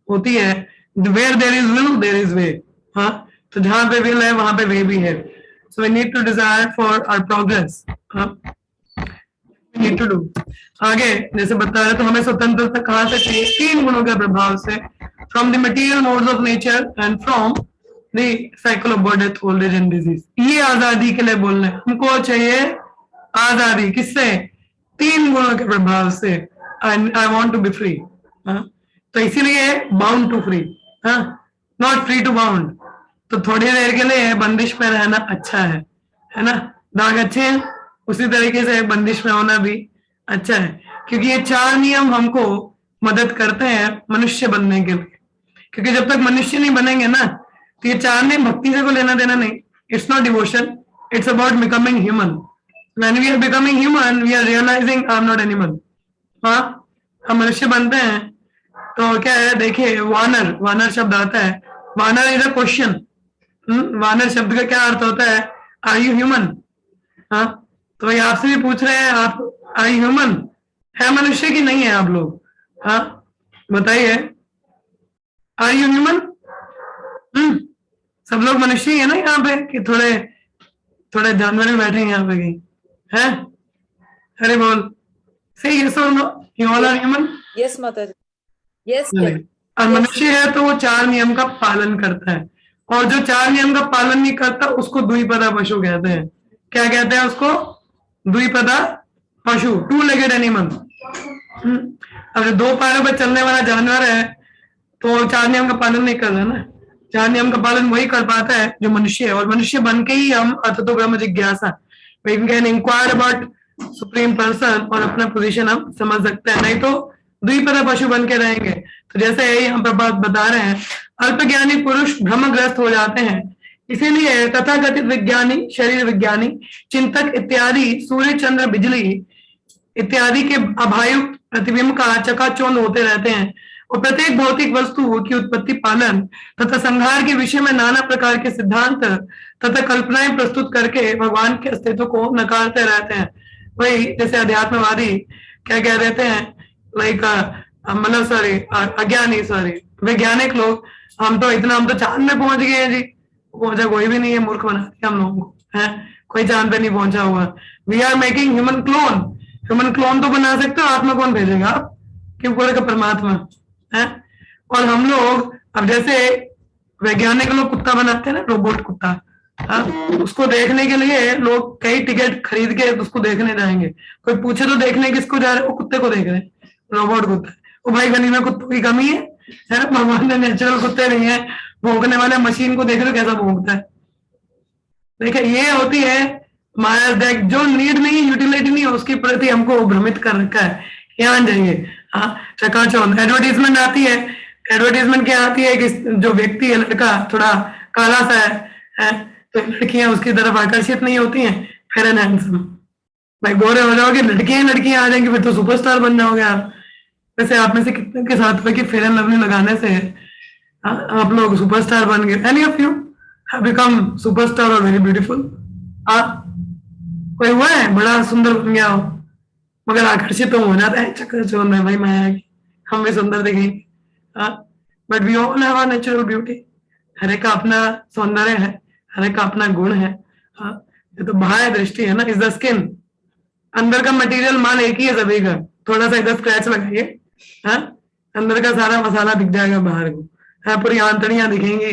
होती है, where there is will there is way. हाँ, तो जहां पे विल है वहां पे वे भी है। So we need to desire for our progress. We need to do. आगे जैसे बता रहे, तो हमें स्वतंत्रता कहाँ से चाहिए? 3 गुणों के प्रभाव से, from the material modes of nature and from the cycle of birth, death, old age and disease. ये आजादी के लिए बोल रहे हैं। हमको चाहिए आजादी, किससे? 3 गुणों के प्रभाव से। I want to be free. तो इसीलिए bound to free, not free to bound. तो थोड़ी देर के लिए बंदिश में रहना अच्छा है ना, दाग अच्छे हैं, उसी तरीके से बंदिश में होना भी अच्छा है, क्योंकि ये 4 नियम हमको मदद करते हैं मनुष्य बनने के लिए। क्योंकि जब तक मनुष्य नहीं बनेंगे ना, तो ये 4 नियम भक्ति से को लेना देना नहीं। It's not devotion, it's about becoming human. When we are becoming human, we are realising I am not animal. हाँ, हम मनुष्य बनते हैं तो क्या है, देखिए वानर शब्द आता है, वानर इज अ क्वेश्चन। वानर शब्द का क्या अर्थ होता है, आर यू ह्यूमन। हाँ, तो ये आपसे भी पूछ रहे हैं, आप आर यू ह्यूमन, है मनुष्य की नहीं है आप लोग? हाँ बताइए, आर यू ह्यूमन? सब लोग मनुष्य ही है ना यहाँ पे, कि थोड़े थोड़े जानवर भी बैठे हैं यहाँ पे कहीं, है? अरे बोल, सही है, so no you all are human. Yes माता जी, यस। और मनुष्य है तो वो 4 नियम का पालन करता है, और जो 4 नियम का पालन नहीं करता उसको द्विपदा पशु कहते हैं। क्या कहते हैं उसको? द्विपदा पशु, 2 लेगेड एनिमल। अब जो 2 पैरों पर चलने वाला जानवर है तो 4 नियम का पालन नहीं कर रहा ना। 4 नियम का पालन वही कर पाता है जो मनुष्य है, और मनुष्य बन के ही हम अथतो ब्रह्म जिज्ञासा, we can inquire about supreme person, और अपना पोजीशन हम समझ सकते हैं। नहीं तो द्विपदा पशु बन के रहेंगे। तो जैसे यहाँ पर बात बता रहे हैं, अल्पज्ञानी पुरुष भ्रमग्रस्त हो जाते हैं, इसीलिए तथाकथित विज्ञानी, शरीर विज्ञानी, चिंतक इत्यादि सूर्य चंद्र बिजली इत्यादि के अभायुक्त प्रतिबिंब का चकाचौंध होते रहते हैं, और प्रत्येक भौतिक वस्तु की उत्पत्ति, पालन तथा संहार के विषय में नाना प्रकार के सिद्धांत तथा कल्पनाएं प्रस्तुत करके भगवान के अस्तित्व को नकारते रहते हैं। वही जैसे अध्यात्मवादी क्या कह देते हैं, लाइक मतलब सॉरी अज्ञानी, सॉरी वैज्ञानिक लोग, हम तो चांद में पहुंच गए हैं जी। पहुंचा कोई भी नहीं है, मूर्ख बना दिया हम लोगों को, है? कोई चांद पे नहीं पहुंचा हुआ। We are making human clone. Human clone तो बना सकते हो, आत्मा कौन भेजेगा आप? क्यों बोलेगा परमात्मा, है? और हम लोग अब जैसे वैज्ञानिक लोग कुत्ता बनाते हैं ना, रोबोट कुत्ता, हाँ, उसको देखने के लिए लोग कई टिकट खरीद के उसको देखने जाएंगे। कोई पूछे तो देखने किसको जा रहे, वो कुत्ते को देख रहे हैं, रोबोट कुत्ता। वो भाई गली में कुत्तों की कमी है? भगवान ने नेचुरल कुत्ते नहीं है, भौंकने वाले मशीन को देख रहे कैसा भौंकता है। देखिए ये होती है माया, देख जो नीड नहीं, यूटिलिटी नहीं है, उसके प्रति हमको भ्रमित कर रखा है। यहाँ जाइए, हाँ, चकाचौंध एडवर्टीजमेंट आती है। एडवर्टीजमेंट क्या आती है कि जो व्यक्ति है, लड़का थोड़ा काला सा है, तो लड़कियां उसकी तरफ आकर्षित नहीं होती हैं। फेयर एंड हैंडसम, भाई गोरे हो जाओगे, लड़कियां आ जाएंगी, फिर तो सुपरस्टार बन जाओगे आप। वैसे आप में से कितने के साथ हुआ कि फेयर एंड लवली लगाने से आप लोग सुपरस्टार बन गए? Any of you have become superstar और वेरी ब्यूटीफुल? कोई हुआ है बड़ा सुंदर बन गया हो, मगर आकर्षित तो हो जाता है, चक्कर है भाई माया की, हम भी सुंदर दिखेंगे। But we all have a natural beauty. हर एक का अपना सौंदर्य है, हर एक का अपना गुण है। ये तो बाह्य दृष्टि है ना, इज द स्किन। अंदर का मटेरियल माल एक ही है सभी का, थोड़ा सा इधर स्क्रैच लगाइए, अंदर का सारा मसाला दिख जाएगा बाहर को। पूरी आंतड़ियां दिखेंगी,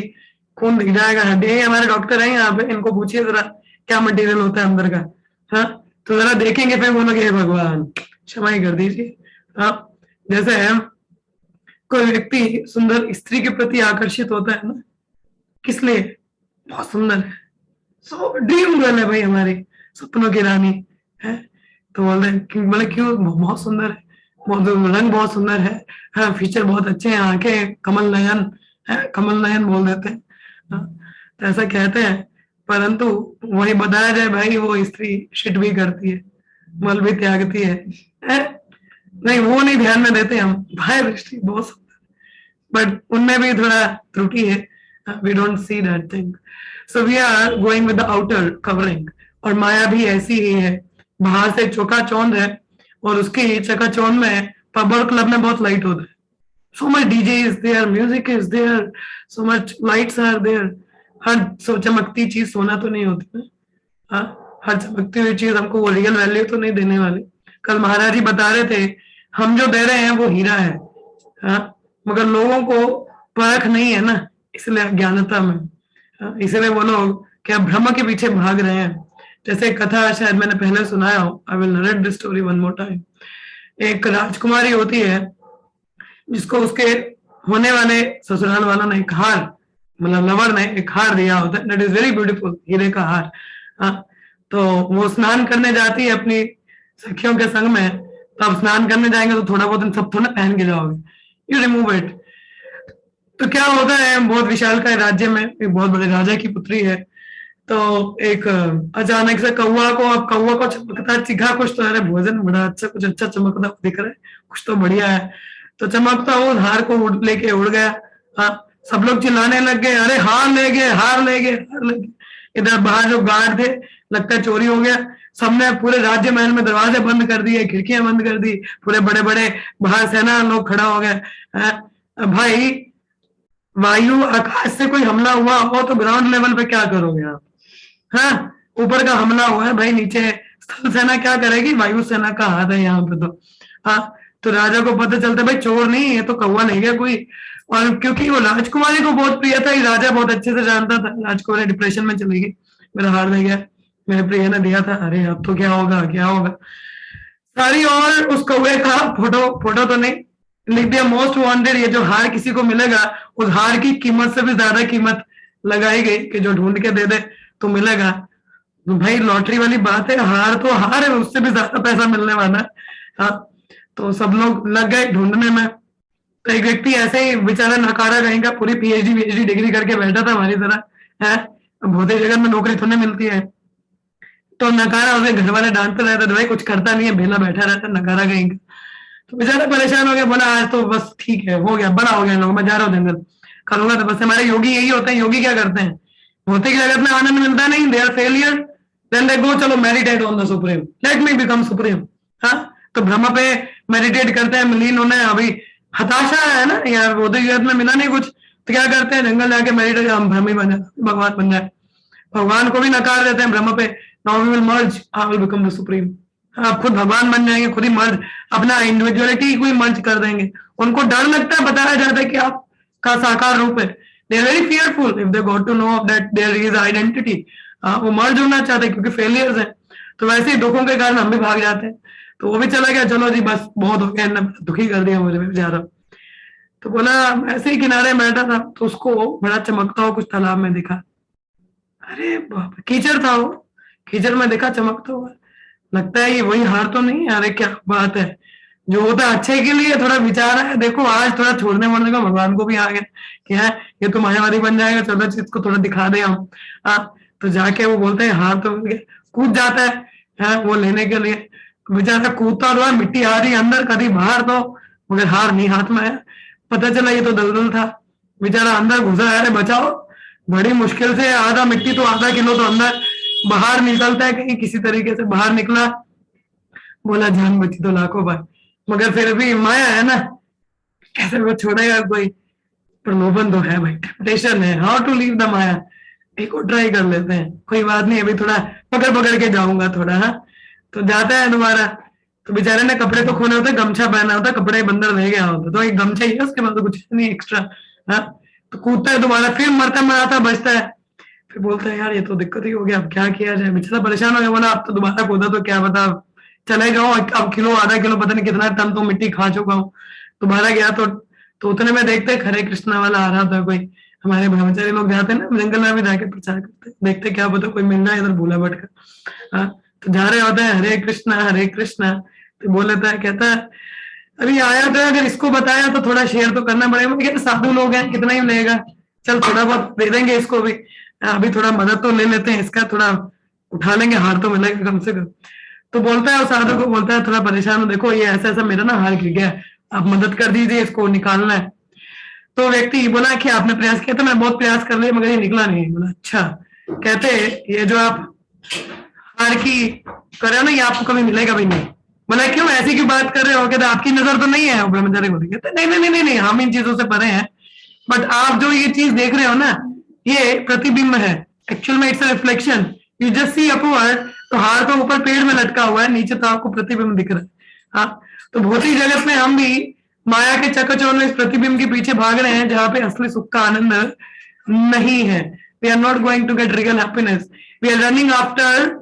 खून दिख जाएगा, हड्डियां। हमारे डॉक्टर हैं यहाँ पे, इनको पूछिए जरा क्या मटेरियल होता है अंदर का, हाँ, तो जरा देखेंगे, फिर बोलोगे हे भगवान क्षमा ही कर दीजिए। जैसे कोई व्यक्ति सुंदर स्त्री के प्रति आकर्षित होता है ना, किस लिए? बहुत सुंदर है, सो ड्रीम गर्ल है भाई, हमारी सपनों की रानी है। तो बोल रहे बोले क्यों? बहुत सुंदर है, बहुत रंग बहुत सुंदर है, हाँ, फीचर बहुत अच्छे हैं, आंखें कमल नयन है, कमल नयन बोल देते हैं। तो ऐसा कहते हैं, परंतु वही बताया जाए भाई वो स्त्री शिट भी करती है, मल भी त्यागती है? नहीं, वो नहीं ध्यान में देते हम, भाई दृष्टि बहुत सुंदर, बट उनमें भी थोड़ा त्रुटि है। We don't see that thing, so we are going with the outer covering. और माया भी ऐसी ही है, बाहर से चौकाचौंध है, और उसकी चकाचौंध में पब क्लब में बहुत लाइट होता है। So much DJ is there, music is there, so much lights are there. हर चमकती चीज सोना तो नहीं होती ना, हर चमकती हुई चीज हमको वो रियल वैल्यू तो नहीं देने वाली। कल महाराज जी बता रहे थे, हम जो दे रहे हैं वो हीरा है, मगर लोगों को परख नहीं है ना, इसलिए अज्ञानता में, इसलिए वो लोग क्या भ्रम के पीछे भाग रहे हैं। जैसे कथा शायद मैंने पहले सुनाया हो, I will narrate this story one more time. एक राजकुमारी होती है जिसको उसके होने वाले ससुराल वालों ने एक हार मतलब लवर ने एक हार दिया होता है, दैट इज वेरी ब्यूटीफुल, हीरे का हार। हाँ, तो वो स्नान करने जाती है अपनी सखियों के संग में, तो आप स्नान करने जाएंगे तो थोड़ा बहुत इन सब थोड़ा पहन के जाओगे, यू रिमूव इट। तो क्या होता है, बहुत विशाल का राज्य में एक बहुत बड़े राजा की पुत्री है, तो एक अचानक से कौवा को, अब कौवा को चमकता है चिखा कुछ, तो अरे भोजन बड़ा अच्छा, कुछ अच्छा चमकता दिख रहा है, कुछ तो बढ़िया है, तो चमकता वो हार को लेके उड़ गया। हाँ, सब लोग चिल्लाने लग गए, अरे हार ले गए, हार ले गए, हार ले गए। इधर बाहर जो गार्ड थे, लगता है चोरी हो गया, सबने पूरे राज्य महल में दरवाजे बंद कर दिए, खिड़कियां बंद कर दी, पूरे बड़े बड़े बाहर सेना लोग खड़ा हो गए। भाई वायु आकाश से कोई हमला हुआ हो तो ग्राउंड लेवल पे क्या करोगे आप? हाँ, ऊपर का हमला हुआ है भाई, नीचे स्थल सेना क्या करेगी, वायु सेना का हाथ है यहाँ पे। तो हाँ, तो राजा को पता चलता है भाई चोर नहीं, ये तो कौवा ले गया कोई। और क्योंकि वो राजकुमारी को बहुत प्रिय था, ये राजा बहुत अच्छे से जानता था, राजकुमारी डिप्रेशन में चली गई, मेरा हार ले गया, मेरे प्रिय ने दिया था, अरे अब तो क्या होगा, क्या होगा। सारी और उस कौवे का फोटो, फोटो तो नहीं, लिख दिया मोस्ट वांटेड, ये जो हार किसी को मिलेगा उस हार की कीमत से भी ज्यादा कीमत लगाई गई कि जो ढूंढ के दे दे तो मिलेगा। तो भाई लॉटरी वाली बात है, हार तो हार है, उससे भी ज्यादा पैसा मिलने वाला है। हाँ, तो सब लोग लग गए ढूंढने में। तो एक व्यक्ति ऐसे ही बेचारा नकारा कहेंगे, पूरी पीएचडी डिग्री करके बैठा था हमारी तरह है, भौतिक जगत में नौकरी थोड़ी मिलती है, तो नकारा उसे घर वाले डांटते रहते, तो भाई कुछ करता नहीं है, बेला बैठा रहता, नकारा कहेंगे। तो बेचारा परेशान हो गया, बोला आज तो बस ठीक है, हो गया, बड़ा हो गया लोग, मैं जा रहा हूँ जंगल, करूंगा तो बस। हमारे योगी यही होते हैं, योगी क्या करते हैं, भौतिक जगत में आनंद मिलता नहीं, they are failure, then they go चलो meditate on the supreme, let me become supreme. हाँ, तो ब्रह्म पे मेडिटेट करते हैं, मलिन होने, अभी हताशा है ना यार, भौतिक जगत में मिला नहीं कुछ, तो क्या करते हैं, जंगल जाके मेडिटेट, हम ब्रह्म ही बन जाए, भगवान बन जाए। भगवान को भी नकार देते हैं ब्रह्म पे, now we will merge, I will become the supreme. आप खुद भगवान बन जाएंगे, खुद ही मर्ज, अपना इंडिविजुअलिटी को ही मर्ज कर देंगे। उनको डर लगता है, बताया जाता है कि आपका साकार रूप है, they are very fearful if they got to know that there is identity. वो मर्ज होना चाहते हैं क्योंकि फेलियर्स है, तो वैसे ही दुखों के कारण हम भी भाग जाते हैं। तो वो भी चला गया, चलो जी बस बहुत हो गया, दुखी कर दिया मुझे, मैं जा रहा हूँ। तो बोला, ऐसे ही किनारे बैठा था, तो उसको बड़ा चमकता हुआ कुछ तालाब में दिखा, अरे बाप, कीचड़ था वो, कीचड़ में देखा चमकता हुआ, लगता है ये वही हार तो नहीं, अरे क्या बात है, जो होता है अच्छे के लिए, थोड़ा विचार है, देखो आज थोड़ा छोड़ने मोड़ने का भगवान को भी आ गया कि है ये तो मायावादी बन जाएगा, चलो इसको थोड़ा दिखा दे हम। तो जाके वो बोलते हैं हार तो मिल गया, कूद जाता है वो लेने के लिए, बेचारा कूदता रहा, मिट्टी आ रही अंदर, कभी बाहर, तो मगर हार नहीं हाथ में आया, पता चला ये तो दलदल था, बेचारा अंदर घुसा, अरे बचाओ, बड़ी मुश्किल से, आधा मिट्टी तो आधा किलो तो अंदर, बाहर निकलता है कहीं किसी तरीके से बाहर निकला, बोला जान बची तो लाखों बार, मगर फिर भी माया है ना, कैसे वो छोड़ेगा कोई, प्रलोभन तो है भाई, टेम्पटेशन है, हाउ टू लीव द माया, एक और ट्राई कर लेते हैं, कोई बात नहीं, अभी थोड़ा पकड़ पकड़ के जाऊंगा थोड़ा। हाँ, तो जाता है दोबारा, तो बेचारे ने कपड़े तो खोने होते, गमछा पहना होता, कपड़े बंदर रह गया होता, तो एक गमछा ही है, उसके बाद तो कुछ नहीं एक्स्ट्रा। हाँ, तो कूदता है दोबारा, फिर मरता मराता बचता है, फिर बोलता है यार ये तो दिक्कत ही हो गया, अब क्या किया जाए, बेचारा परेशान हो गया, बोला अब तो दोबारा कूदा तो क्या बता, चले जाओ, अब किलो आधा किलो पता नहीं कितना टन तो मिट्टी खा चुका हूँ। दोबारा गया तो उतने में देखते हरे कृष्णा वाला आ रहा था कोई, हमारे ब्रह्मचारी लोग जाते हैं ना जंगल में भी जाके प्रचार करते, देखते क्या पता कोई मिल जाए इधर भूला भटका। तो जा रहे होते हैं, हरे कृष्णा, तो बोल लेता है, कहता है अभी आया तो अगर इसको बताया तो थोड़ा शेयर तो करना पड़ेगा, कहते साधु लोग हैं, कितना ही लेगा, चल थोड़ा बहुत दे देंगे इसको भी, अभी थोड़ा मदद तो ले लेते हैं इसका, थोड़ा उठा लेंगे, हार तो मिलेगा कम से कम। तो बोलता है, उस साधु को बोलता है, थोड़ा परेशान हो, देखो ये ऐसा ऐसा मेरा ना हार गिर गया, आप मदद कर दीजिए, इसको निकालना है। तो व्यक्ति बोला कि आपने प्रयास किया, तो मैं बहुत प्रयास कर लिया मगर ये निकला नहीं। बोला अच्छा, कहते ये जो आप हार की कर रहे हो ना, ये आपको कभी मिलेगा भी नहीं। बोला क्यों, ऐसी क्यों बात कर रहे हो, कहते आपकी नजर तो नहीं है, ब्रह्मचारी बोले, कहते नहीं नहीं नहीं नहीं, हम इन चीजों से परे हैं, बट आप जो ये चीज देख रहे हो ना, ये प्रतिबिंब है, एक्चुअल में it's a reflection, you just see upward, तो हार तो ऊपर पेड़ में लटका हुआ है, नीचे तो आपको प्रतिबिंब दिख रहा है। हाँ, तो भौतिक जगत में हम भी माया के चक्कर में इस प्रतिबिंब के पीछे भाग रहे हैं, जहां पे असली सुख का आनंद नहीं है। We are not going to get real happiness, we are running after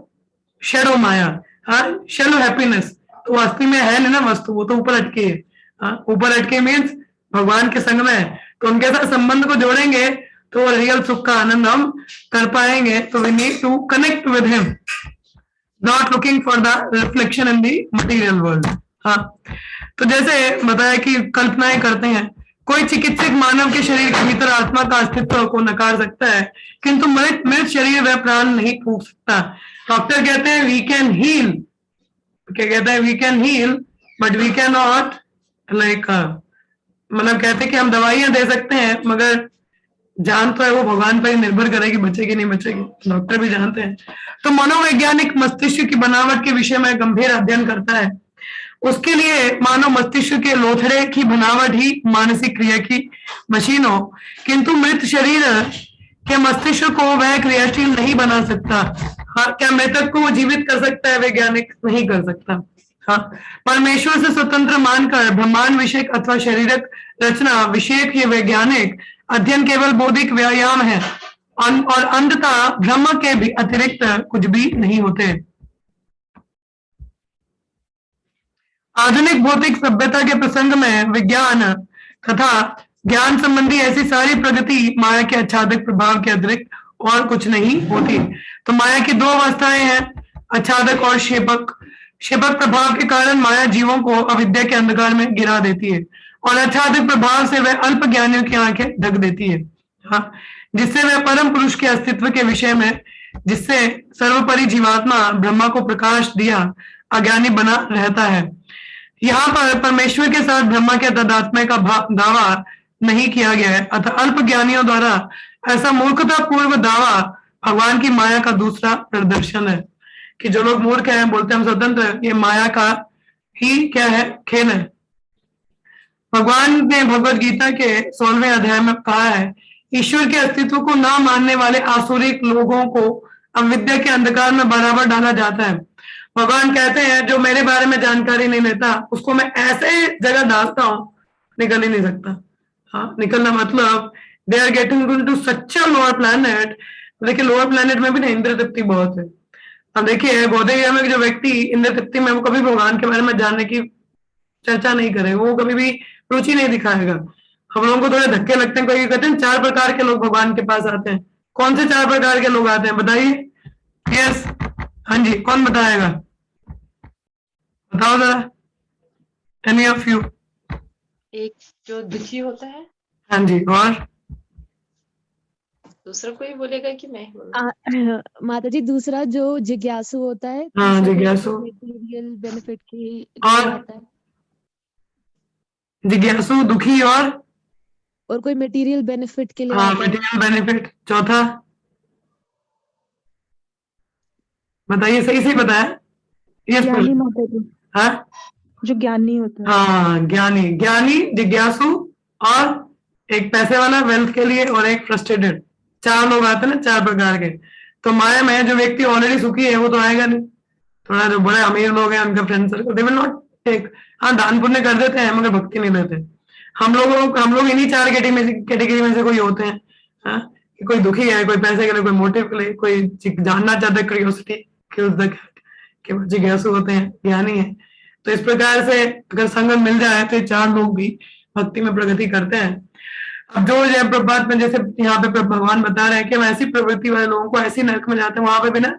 shadow Maya, shadow happiness, तो असली में है नहीं ना वस्तु, वो तो ऊपर अटके है। ऊपर अटके मीन्स भगवान के संग में है, तो उनके साथ संबंध को जोड़ेंगे तो वो रियल सुख का आनंद हम कर पाएंगे। तो we need to connect with him, not looking for the reflection in the material world. हाँ, तो जैसे बताया कि कल्पनाएं करते हैं, कोई चिकित्सक मानव के शरीर के भीतर आत्मा का अस्तित्व को नकार सकता है, किंतु मृत मृत शरीर वह प्राण नहीं फूंक सकता। डॉक्टर कहते हैं वी कैन हील, क्या कहते हैं, we can heal but we can not like, मतलब कहते हैं कि हम दवाइयां दे सकते हैं, मगर जान तो है वो भगवान पर ही निर्भर करेगी, बचेगी नहीं बचेगी, डॉक्टर भी जानते हैं। तो मनोवैज्ञानिक मस्तिष्क की बनावट के विषय में गंभीर अध्ययन करता है। उसके लिए मानव मस्तिष्क के लोथड़े की बनावट ही मानसिक क्रिया की मशीन हो, किंतु मृत शरीर के मस्तिष्क को वह क्रियाशील नहीं बना सकता। हाँ, क्या मृतक को जीवित कर सकता है? वैज्ञानिक नहीं कर सकता। हाँ, परमेश्वर से स्वतंत्र मानकर ब्रह्मांड विषयक अथवा शारीरिक रचना विषयक ये वैज्ञानिक अध्ययन केवल बौद्धिक व्यायाम है और अंततः ब्रह्म के भी अतिरिक्त कुछ भी नहीं होते। आधुनिक भौतिक सभ्यता के प्रसंग में विज्ञान तथा ज्ञान संबंधी ऐसी सारी प्रगति माया के आच्छादक प्रभाव के अतिरिक्त और कुछ नहीं होती। तो माया की दो अवस्थाएं हैं, आच्छादक और क्षेपक। क्षेपक प्रभाव के कारण माया जीवों को अविद्या के अंधकार में गिरा देती है और आच्छादक प्रभाव से वह अल्प ज्ञानियों की आंखें ढक देती है। हाँ, जिससे वह परम पुरुष के अस्तित्व के विषय में, जिससे सर्वोपरि जीवात्मा ब्रह्मा को प्रकाश दिया, अज्ञानी बना रहता है। यहाँ पर परमेश्वर के साथ ब्रह्मा के तदात्म्य का दावा नहीं किया गया है, अतः अल्प ज्ञानियों द्वारा ऐसा मूर्खता पूर्व दावा भगवान की माया का दूसरा प्रदर्शन है। कि जो लोग मूर्ख हैं, बोलते हैं हम स्वतंत्र, ये माया का ही क्या है, खेल है। भगवान ने भगवत गीता के 16वें अध्याय में कहा है, ईश्वर के अस्तित्व को न मानने वाले आसुरिक लोगों को अविद्या के अंधकार में बराबर डाला जाता है। भगवान कहते हैं जो मेरे बारे में जानकारी नहीं लेता उसको मैं ऐसे जगह डालता हूं, निकल ही नहीं सकता। हाँ, निकलना मतलब they are getting to such a lower planet. देखिए लोअर प्लैनेट में भी ना इंद्र तृप्ति बहुत है। अब देखिए बौद्ध में जो व्यक्ति इंद्र तृप्ति में, वो कभी भगवान के बारे में जानने की चर्चा नहीं करेगा, वो कभी भी रुचि नहीं दिखाएगा। हम लोगों को थोड़े धक्के लगते हैं, कोई कहते हैं 4 प्रकार के लोग भगवान के पास आते हैं। कौन से 4 प्रकार के लोग आते हैं बताइए? यस, हाँ जी, कौन बताएगा? बताओ जरा, एनी ऑफ यू। एक जो दुखी होता है, हाँ जी, और दूसरा कोई बोलेगा कि मैं बोलूं? माता जी दूसरा जो जिज्ञासु होता है, हाँ, तीसरा जिज्ञासु। मटेरियल बेनिफिट के लिए और? आता है, जिज्ञासु, दुखी और कोई मटेरियल बेनिफिट के लिए हाँ, आता है। Material benefit. चौथा बताइए, सही सही बताया। यस, ज्ञानी माता जी, हाँ जो ज्ञानी होता है। हाँ, ज्ञानी, ज्ञानी, जिज्ञासु और एक पैसे वाला वेल्थ के लिए और एक फ्रस्ट्रेटेड। 4 लोग आते हैं ना, 4 प्रकार के। तो माया में जो व्यक्ति ऑलरेडी सुखी है वो तो आएगा नहीं। थोड़ा जो बड़े अमीर लोग हैं उनका friend circle, they will not take. हाँ, दान पुण्य कर देते हैं मगर भक्ति नहीं देते। हम लोग इन्हीं 4 कैटेगरी में से कोई होते हैं। हाँ, कि कोई दुखी है, कोई पैसे के लिए, कोई मोटिव के लिए, कोई जानना चाहता है, क्यूरियोसिटी किल्स द कैट, कि वो जिज्ञासु होते हैं, ज्ञानी है। तो इस प्रकार से अगर संगम मिल जाए तो 4 लोग भी भक्ति में प्रगति करते हैं। अब जो प्रभात में जैसे यहाँ पे भगवान बता रहे हैं कि हम ऐसी प्रवृत्ति वाले लोगों को ऐसी नरक में जाते हैं, वहां पे भी ना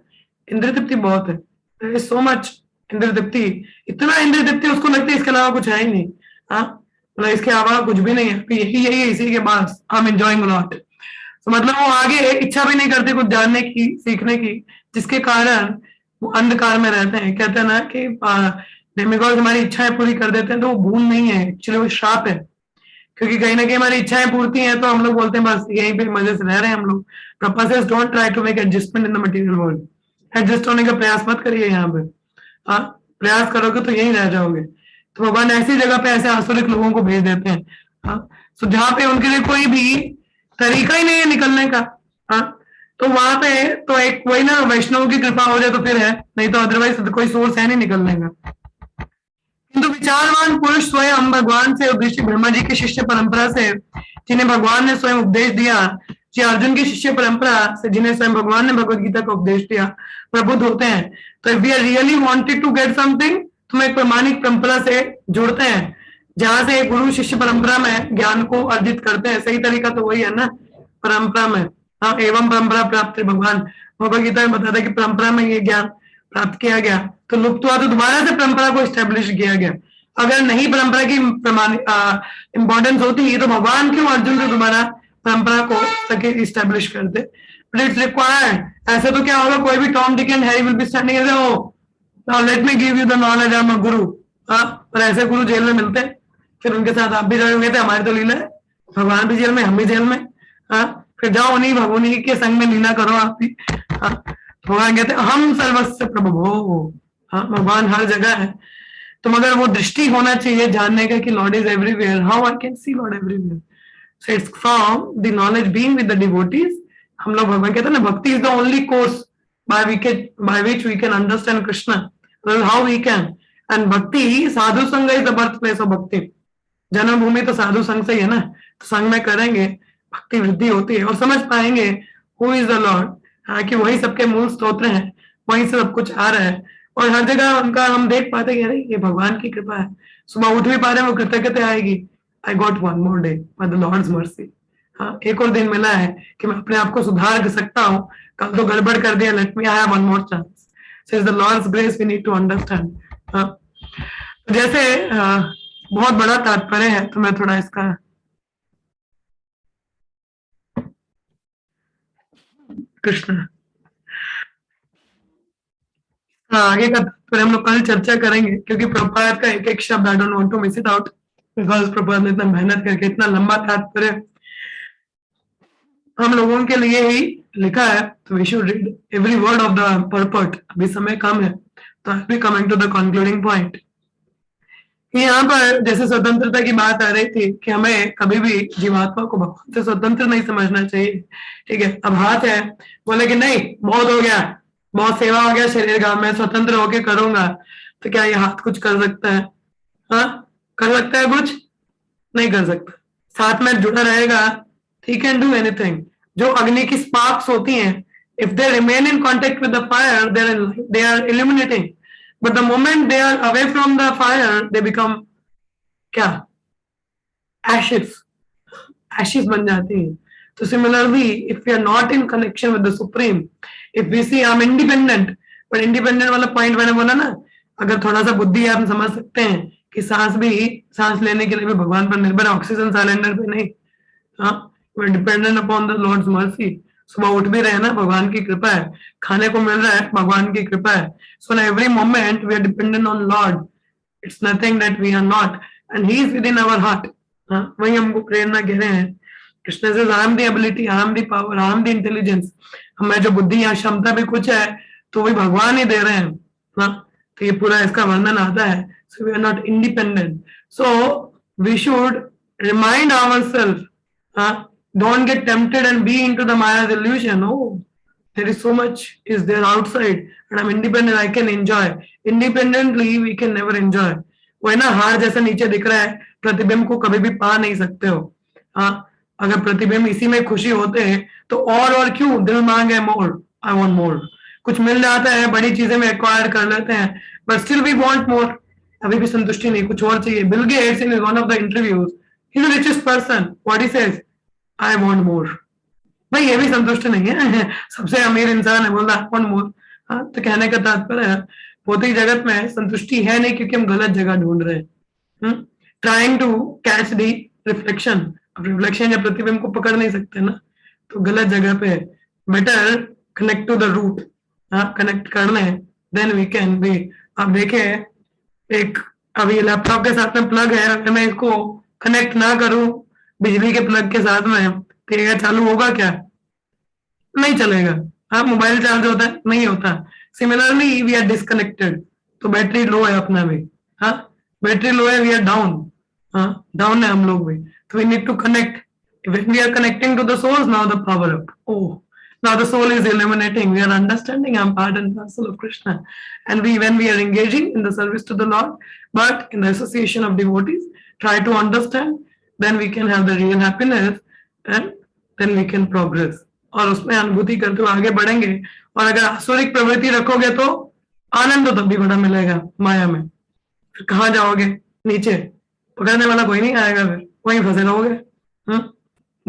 इंद्र तृप्ति बहुत है, सो मच इंद्र तृप्ति, इतना इंद्र तृप्ति उसको लगता है इसके अलावा कुछ है ही नहीं। हाँ, मतलब इसके अलावा कुछ भी नहीं है, यही है, इसी के पास हम एंजॉइंग लॉट। तो मतलब वो आगे इच्छा भी नहीं करते कुछ जानने की, सीखने की, जिसके कारण वो अंधकार में रहते हैं। कहते हैं ना कि डेमिगॉड हमारी इच्छाएं पूरी कर देते हैं, तो वो भूल नहीं है, एक्चुअली वो श्राप है। क्योंकि कहीं ना कहीं हमारी इच्छाएं पूर्ति हैं तो हम लोग बोलते हैं बस यहीं पे मजे से रह रहे हैं हम लोग। Proper don't try to make adjustment in the material world. Adjust होने का प्रयास मत करिए यहाँ पे। हाँ, प्रयास करोगे तो यहीं रह जाओगे। तो भगवान ऐसी जगह पे ऐसे आसुरिक लोगों को भेज देते हैं। हाँ, तो जहाँ पे उनके लिए कोई भी तरीका ही नहीं है निकलने का। हाँ, तो वहां पे तो एक वही ना, वैष्णव की कृपा हो जाए तो फिर है, नहीं तो अदरवाइज कोई सोर्स है नहीं निकलने का। किंतु विचारवान पुरुष स्वयं भगवान से उद्देश्य ब्रह्मा जी की शिष्य परंपरा से, जिन्हें भगवान ने स्वयं उपदेश दिया, श्री अर्जुन की शिष्य परंपरा से जिन्हें स्वयं भगवान ने भगवत गीता का उपदेश दिया, प्रबुद्ध होते हैं। तो if we are really wanted to get something, तो हम एक प्रमाणिक परंपरा से जुड़ते हैं, जहां से गुरु शिष्य परंपरा में ज्ञान को अर्जित करते हैं। सही तरीका तो वही है ना, परंपरा में, हाँ, एवं परंपरा प्राप्त भगवान भगवद गीता में बताता है कि परंपरा में ये ज्ञान प्राप्त किया गया तो लुप्त हुआ, तो दोबारा से परंपरा को स्टेब्लिश किया गया। अगर नहीं परंपरा की इंपॉर्टेंस होती तो भगवान क्यों अर्जुन से दोबारा परंपरा को स्टेब्लिश करते? But it's required. ऐसे तो क्या होगा, कोई भी Tom Dick and Harry will be standing as oh let me give you the knowledge, I am a guru. हाँ, पर ऐसे गुरु जेल में मिलते हैं, फिर उनके साथ आप भी जाओगे तो हमारी तो लीला है, भगवान भी जेल में, हम भी जेल में। हाँ, फिर जाओ उन्हीं के संग में लीला करो आप भी। हाँ, भगवान कहते हैं हम सर्वस्व प्रभु हो। हाँ, भगवान हर जगह है। तो मगर वो दृष्टि होना चाहिए जानने का कि Lord is everywhere, how I can see Lord everywhere. So it's from the knowledge being with the devotees. हम लोग भगवान कहते हैं ना, भक्ति is the only course by which we can understand Krishna. That is how we can. And bhakti, sadhu sangha is the birthplace of bhakti. जन्मभूमि तो साधु संघ से ही है ना, तो संघ में करेंगे भक्ति वृद्धि होती है और समझ पाएंगे हु इज द लॉर्ड। हाँ, कि वही सबके मूल स्तोत्र हैं, वहीं से सब कुछ आ रहा है और हर जगह उनका हम देख पाते हैं ये भगवान की कृपा है। सुबह उठ भी पा रहे हैं, वो कृतज्ञता आएगी, I got one more day by the lord's mercy. हाँ, एक और दिन मिला है कि मैं अपने आप को सुधार सकता हूँ, कल तो गड़बड़ कर दिया, let me have one more chance. So is the lord's grace we need to understand. जैसे बहुत बड़ा तात्पर्य है तो मैं थोड़ा इसका कृष्ण आगे का तात्पर्य हम लोग कल चर्चा करेंगे, क्योंकि प्रभुपाद का एक एक शब्द I don't want to miss it out, because Prabhupada ने इतना मेहनत करके इतना लंबा तात्पर्य हम लोगों के लिए ही लिखा है, तो we should read every word of the purport. अभी समय कम है तो I be coming to the concluding point. यहाँ पर जैसे स्वतंत्रता की बात आ रही थी कि हमें कभी भी जीवात्मा को भगवान से स्वतंत्र नहीं समझना चाहिए। ठीक है, अब हाथ है, बोले कि नहीं बहुत हो गया, बहुत सेवा हो गया शरीर का, मैं स्वतंत्र होके करूंगा, तो क्या ये हाथ कुछ कर सकता है? हाँ, कर सकता है कुछ? नहीं कर सकता। साथ में जुड़ा रहेगा, he can do anything। जो अग्नि की स्पार्क्स होती हैं, if they remain in contact with the fire, they are illuminating, but the moment they are away from the fire, they become क्या? ashes बन जाती हैं। तो similarly, if we are not in connection with the supreme, if we see I'm independent, but independent वाला point मैंने बोला ना, अगर थोड़ा सा बुद्धि आप समझ सकते हैं कि सांस लेने के लिए भी भगवान पर निर्भर है, ऑक्सीजन सिलेंडर पे नहीं। हाँ, dependent upon the lord's mercy. सुबह उठ भी रहे ना, भगवान की कृपा है, खाने को मिल रहा है, भगवान की कृपा है। So in every moment we are dependent on lord, it's nothing that we are not, and he is within our heart. वही हमको प्रेरणा कह रहे हैं, कृष्ण से I am the ability, I am the power, I am the intelligence. हमें जो बुद्धि या क्षमता भी कुछ है तो वही भगवान ही दे रहे हैं ना, तो ये पूरा इसका वर्णन आता है। So we are not independent, so we should remind ourselves, don't get tempted and be into the Maya's illusion. Oh, there is so much is there outside and I'm independent, I can enjoy. Independently we can never enjoy. वो है ना, हार जैसा नीचे दिख रहा है, प्रतिबिंब को कभी भी पा नहीं सकते हो। हाँ, अगर प्रतिबिंब इसी में खुशी होते हैं तो और क्यों दिल मांगे मोर, आई वांट मोर। कुछ मिल जाता है, बड़ी चीजें में एक्वायर कर लेते हैं, but still we want more. अभी भी संतुष्टि नहीं, कुछ और चाहिए। Bill Gates in one of the interviews, he is the richest person, what he says, I want more. भाई ये भी संतुष्ट नहीं है, सबसे अमीर इंसान है, बोलता आई वॉन्ट मोर। हाँ, तो कहने का तात्पर्य है भौतिक जगत में संतुष्टि है नहीं, क्योंकि हम गलत जगह ढूंढ रहे हैं, trying to catch the reflection. अब रिफ्लेक्शन या प्रतिबिंब को पकड़ नहीं सकते ना, तो गलत जगह पे। Better connect to the root. हाँ, कनेक्ट कर लें, देन वी कैन बी। आप देखें, एक अभी लैपटॉप के साथ में प्लग है, अगर मैं इसको कनेक्ट ना करूं बिजली के प्लग के साथ में, तो ये चालू होगा क्या? नहीं चलेगा। हाँ, मोबाइल चार्ज होता है? नहीं होता। सिमिलरली वी आर डिस्कनेक्टेड, तो बैटरी लो है अपना भी। हाँ, बैटरी लो है, वी आर डाउन। हाँ, डाउन है हम लोग भी, तो we need to connect. When we are connecting to the source, now the power up. Oh, now the soul is illuminating. We are understanding I'm part and parcel of Krishna. And when we are engaging in the service to the Lord, but in the association of devotees, try to understand, then we can have the real happiness and then we can progress. और उसमें अनुभूति करते हुए आगे बढ़ेंगे। और अगर आसुरिक प्रवृत्ति रखोगे तो आनंद तो तब भी बड़ा मिलेगा माया में। फिर कहाँ जाओगे? नीचे। पकड़ने वाला कोई नहीं आएगा, फिर वहीं फंसे रहोगे।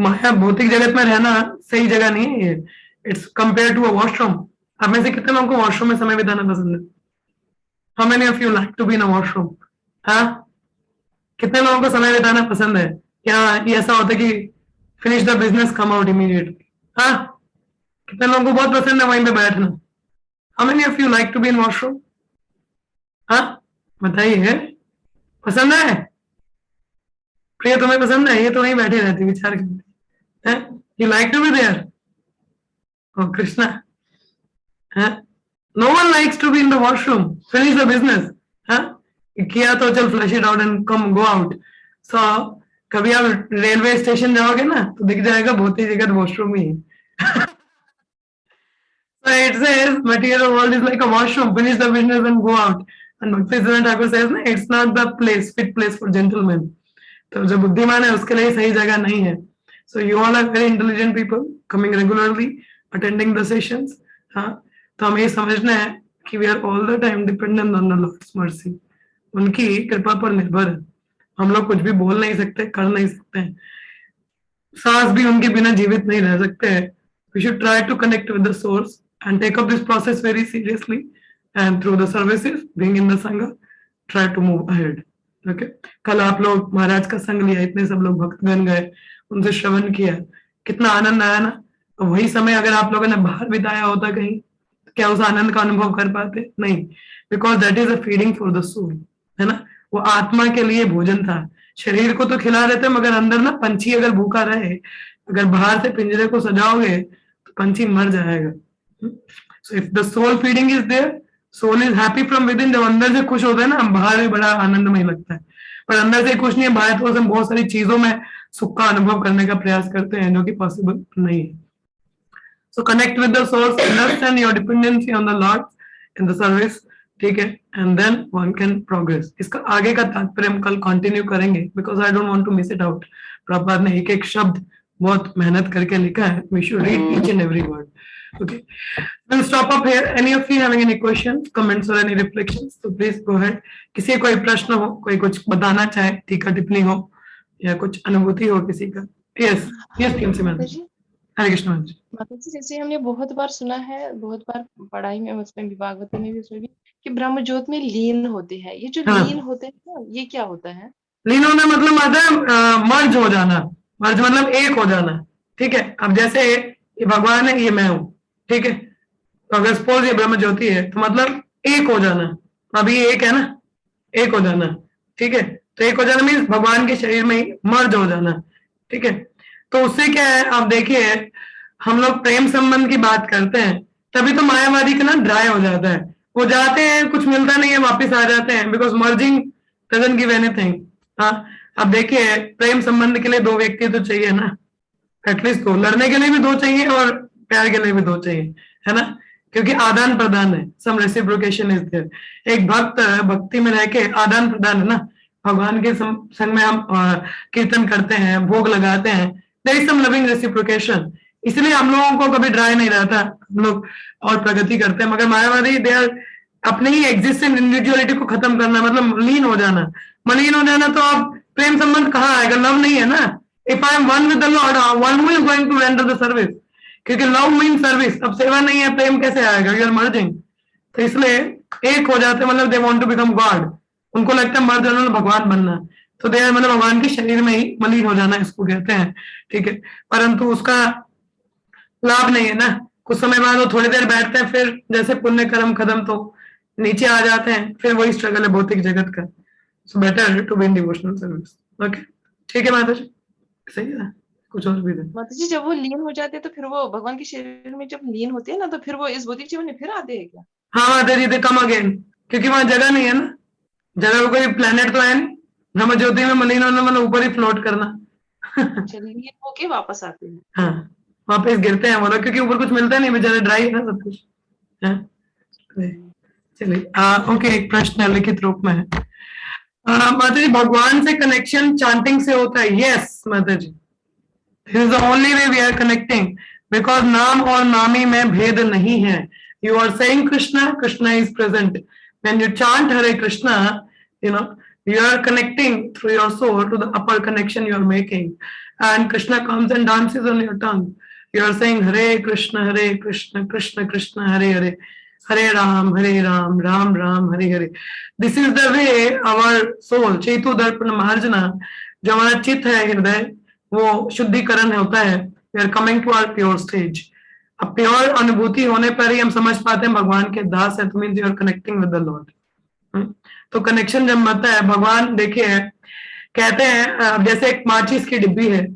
माया भौतिक जगत में रहना सही जगह नहीं है ये. It's compare to a washroom. आप में से कितने लोगों को वॉशरूम में समय बिताना पसंद है? How many of you like to be in a washroom? हाँ, कितने लोगों को समय बिताना पसंद है? क्या ये ऐसा होता है कि finish the business, come out immediately? हाँ, कितने लोगों को बहुत पसंद है वहीं पे बैठना? How many of you like to be in washroom? हाँ, बताइए, पसंद है? प्रिया तुम्हें पसंद है? ये तो वहीं बैठे रहती विचार करते हैं. You like to be there? O Krishna, no one likes to be in the washroom. Finish the business. हाँ, किया तो चल flush it out and come go out. So कभी आप रेलवे स्टेशन जाओगे ना तो दिख जाएगा बहुत ही जगह वॉशरूम ही है. So it says material world is like a washroom. Finish the business and go out. And Bhaktisiddhanta Thakur says, "No, it's not the place, fit place for gentlemen." तो जो बुद्धिमान है उसके लिए सही जगह नहीं है. So you all are very intelligent people coming regularly, attending the sessions. हाँ, तो हमें ये समझना है कि we are all the time dependent on the Lord's mercy. उनकी कृपा पर निर्भर है. हम लोग कुछ भी बोल नहीं सकते, कर नहीं सकते, सांस भी उनके बिना जीवित नहीं रह सकते. We should try to connect with the source and take up this process very seriously, and through the services, being in the sangha, try to move ahead. Okay? कल आप लोग महाराज का संग लिया, इतने सब लोग भक्तगण गए, उनसे श्रवण किया, कितना आनंद आया ना. वही समय अगर आप लोगों ने बाहर बिताया होता कहीं, तो क्या उस आनंद का अनुभव कर पाते? नहीं. Because that is a feeding for the soul, है ना. वो आत्मा के लिए भोजन था. शरीर को तो खिला रहे थे, मगर अंदर ना पंछी अगर भूखा रहे, अगर बाहर से पिंजरे को सजाओगे तो पंछी मर जाएगा. So if the soul feeding is there, soul is happy from within. जब अंदर से खुश होता है ना, बाहर भी बड़ा आनंदमय लगता है. पर अंदर से खुश नहीं है, बाहर तो हम बहुत सारी चीजों में सुख का अनुभव करने का प्रयास करते हैं जो कि पॉसिबल नहीं है. So connect with the source, understand your dependency on the Lord in the service, ठीक है, and then one can progress. इसका आगे का तात्पर्य हम कल कंटिन्यू करेंगे, because I don't want to miss it out. Prabhupada ने एक एक शब्द बहुत मेहनत करके लिखा है. We should read each and every word. Okay, we'll stop up here. Any of you having any questions, comments or any reflections? So please go ahead. किसी कोई प्रश्न हो, कोई कुछ बताना चाहे, टीका टिप्पणी हो या कुछ अनुभूति हो किसी का? Yes, yes, TMC ma'am. Hare Krishna ma'am. माता जी, जैसे हमने बहुत बार सुना है, बहुत बार पढ़ाई में, उसमें भी भागवत में भी, उसमें भी, कि ब्रह्म ज्योत में लीन होते हैं. ये जो हाँ. लीन होते हैं ना, ये क्या होता है? लीन होना मतलब आता है मर्ज हो जाना. मर्ज मतलब एक हो जाना. ठीक है, अब जैसे ये भगवान है, ये मैं हूँ. ठीक है, तो अगर सपोज ये ब्रह्म ज्योति है तो मतलब एक हो जाना. अभी ये एक है ना, एक हो जाना. ठीक है, तो एक हो जाना मीन्स भगवान के शरीर में ही मर्ज हो जाना. ठीक है, तो उससे क्या है, आप देखिए हम लोग प्रेम संबंध की बात करते हैं, तभी तो मायावादी का ना ड्राई हो जाता है. वो जाते हैं, कुछ मिलता नहीं है, वापिस आ जाते हैं, because merging doesn't give anything. हाँ, अब देखिए प्रेम संबंध के लिए दो व्यक्ति तो चाहिए ना, एटलीस्ट दो. लड़ने के लिए भी दो चाहिए और प्यार के लिए भी दो चाहिए, है ना, क्योंकि आदान प्रदान है. सम रेसिप्रोकेशन इज देयर. एक भक्त भक्ति में रह के आदान प्रदान है ना, भगवान के संग में हम कीर्तन करते हैं, भोग लगाते हैं, there is some loving reciprocation. इसलिए हम लोगों को कभी ड्राई नहीं रहता, हम लोग और प्रगति करते हैं. मगर मायावादी दे आर अपने ही एग्जिस्टेंट इंडिविजुअलिटी को खत्म करना, मतलब लीन हो जाना. मलिन हो जाना तो अब प्रेम संबंध कहाँ आएगा? लव नहीं है ना. If I am one with the lord, one who is going to render the service, क्योंकि लव मीन सर्विस. अब सेवा नहीं है, प्रेम कैसे आएगा? You are merging. तो इसलिए एक हो जाते, मतलब they want to become God. उनको लगता है मर्ज होना भगवान बनना, तो दे आर मतलब भगवान के शरीर में ही मलिन हो जाना, इसको कहते हैं. ठीक है, परंतु उसका लाभ नहीं है ना. कुछ समय बाद वो थोड़ी देर बैठते हैं, फिर जैसे पुण्य कर्म खत्म तो नीचे आ जाते हैं, फिर वही स्ट्रगल है भौतिक जगत का. So better to be in devotional service. Okay, ठीक है माता जी, सही है. कुछ और भी माता जी, जब वो लीन हो जाते हैं तो फिर वो भगवान के शरीर में जब लीन होते हैं ना, तो फिर वो इस भौतिक जीवन में फिर आते हैं क्या? हाँ माता जी, दे कम अगेन, क्योंकि वहां जगह नहीं है ना. जगह कोई प्लेनेट तो है नहीं. ब्रह्म ज्योति में मलिन होना मतलब ऊपर ही फ्लोट करना. लीन होके वापस आते हैं. हाँ, वापस गिरते हैं वो लोग, क्योंकि ऊपर कुछ मिलता नहीं, बेचारे ड्राई है ना सब कुछ. चलिए, ओके, एक प्रश्न है, लिखित रूप में है. माता जी, भगवान से कनेक्शन चांटिंग से होता है? यस माता जी, this is the only way we are connecting, because नाम और नामी में भेद नहीं है. You are saying Krishna, Krishna is present. When you chant Hare Krishna, you know, you are connecting through your soul to the upper connection you are making, and Krishna comes and dances on your tongue. You are saying Hare Krishna, Krishna Krishna, Hare Hare, Hare Ram, Ram Ram, Hare Hare. This is the way our soul, Chetu Darpana Maharjana, जो हमारा चित्त है हृदय, वो शुद्धिकरण होता है. We are coming to our pure stage. अब प्योर अनुभूति होने पर ही हम समझ पाते हैं भगवान के दास है, तो means you are connecting with the lord. तो कनेक्शन जब बनता है, भगवान देखिए कहते हैं अब जैसे एक माचिस की डिब्बी है,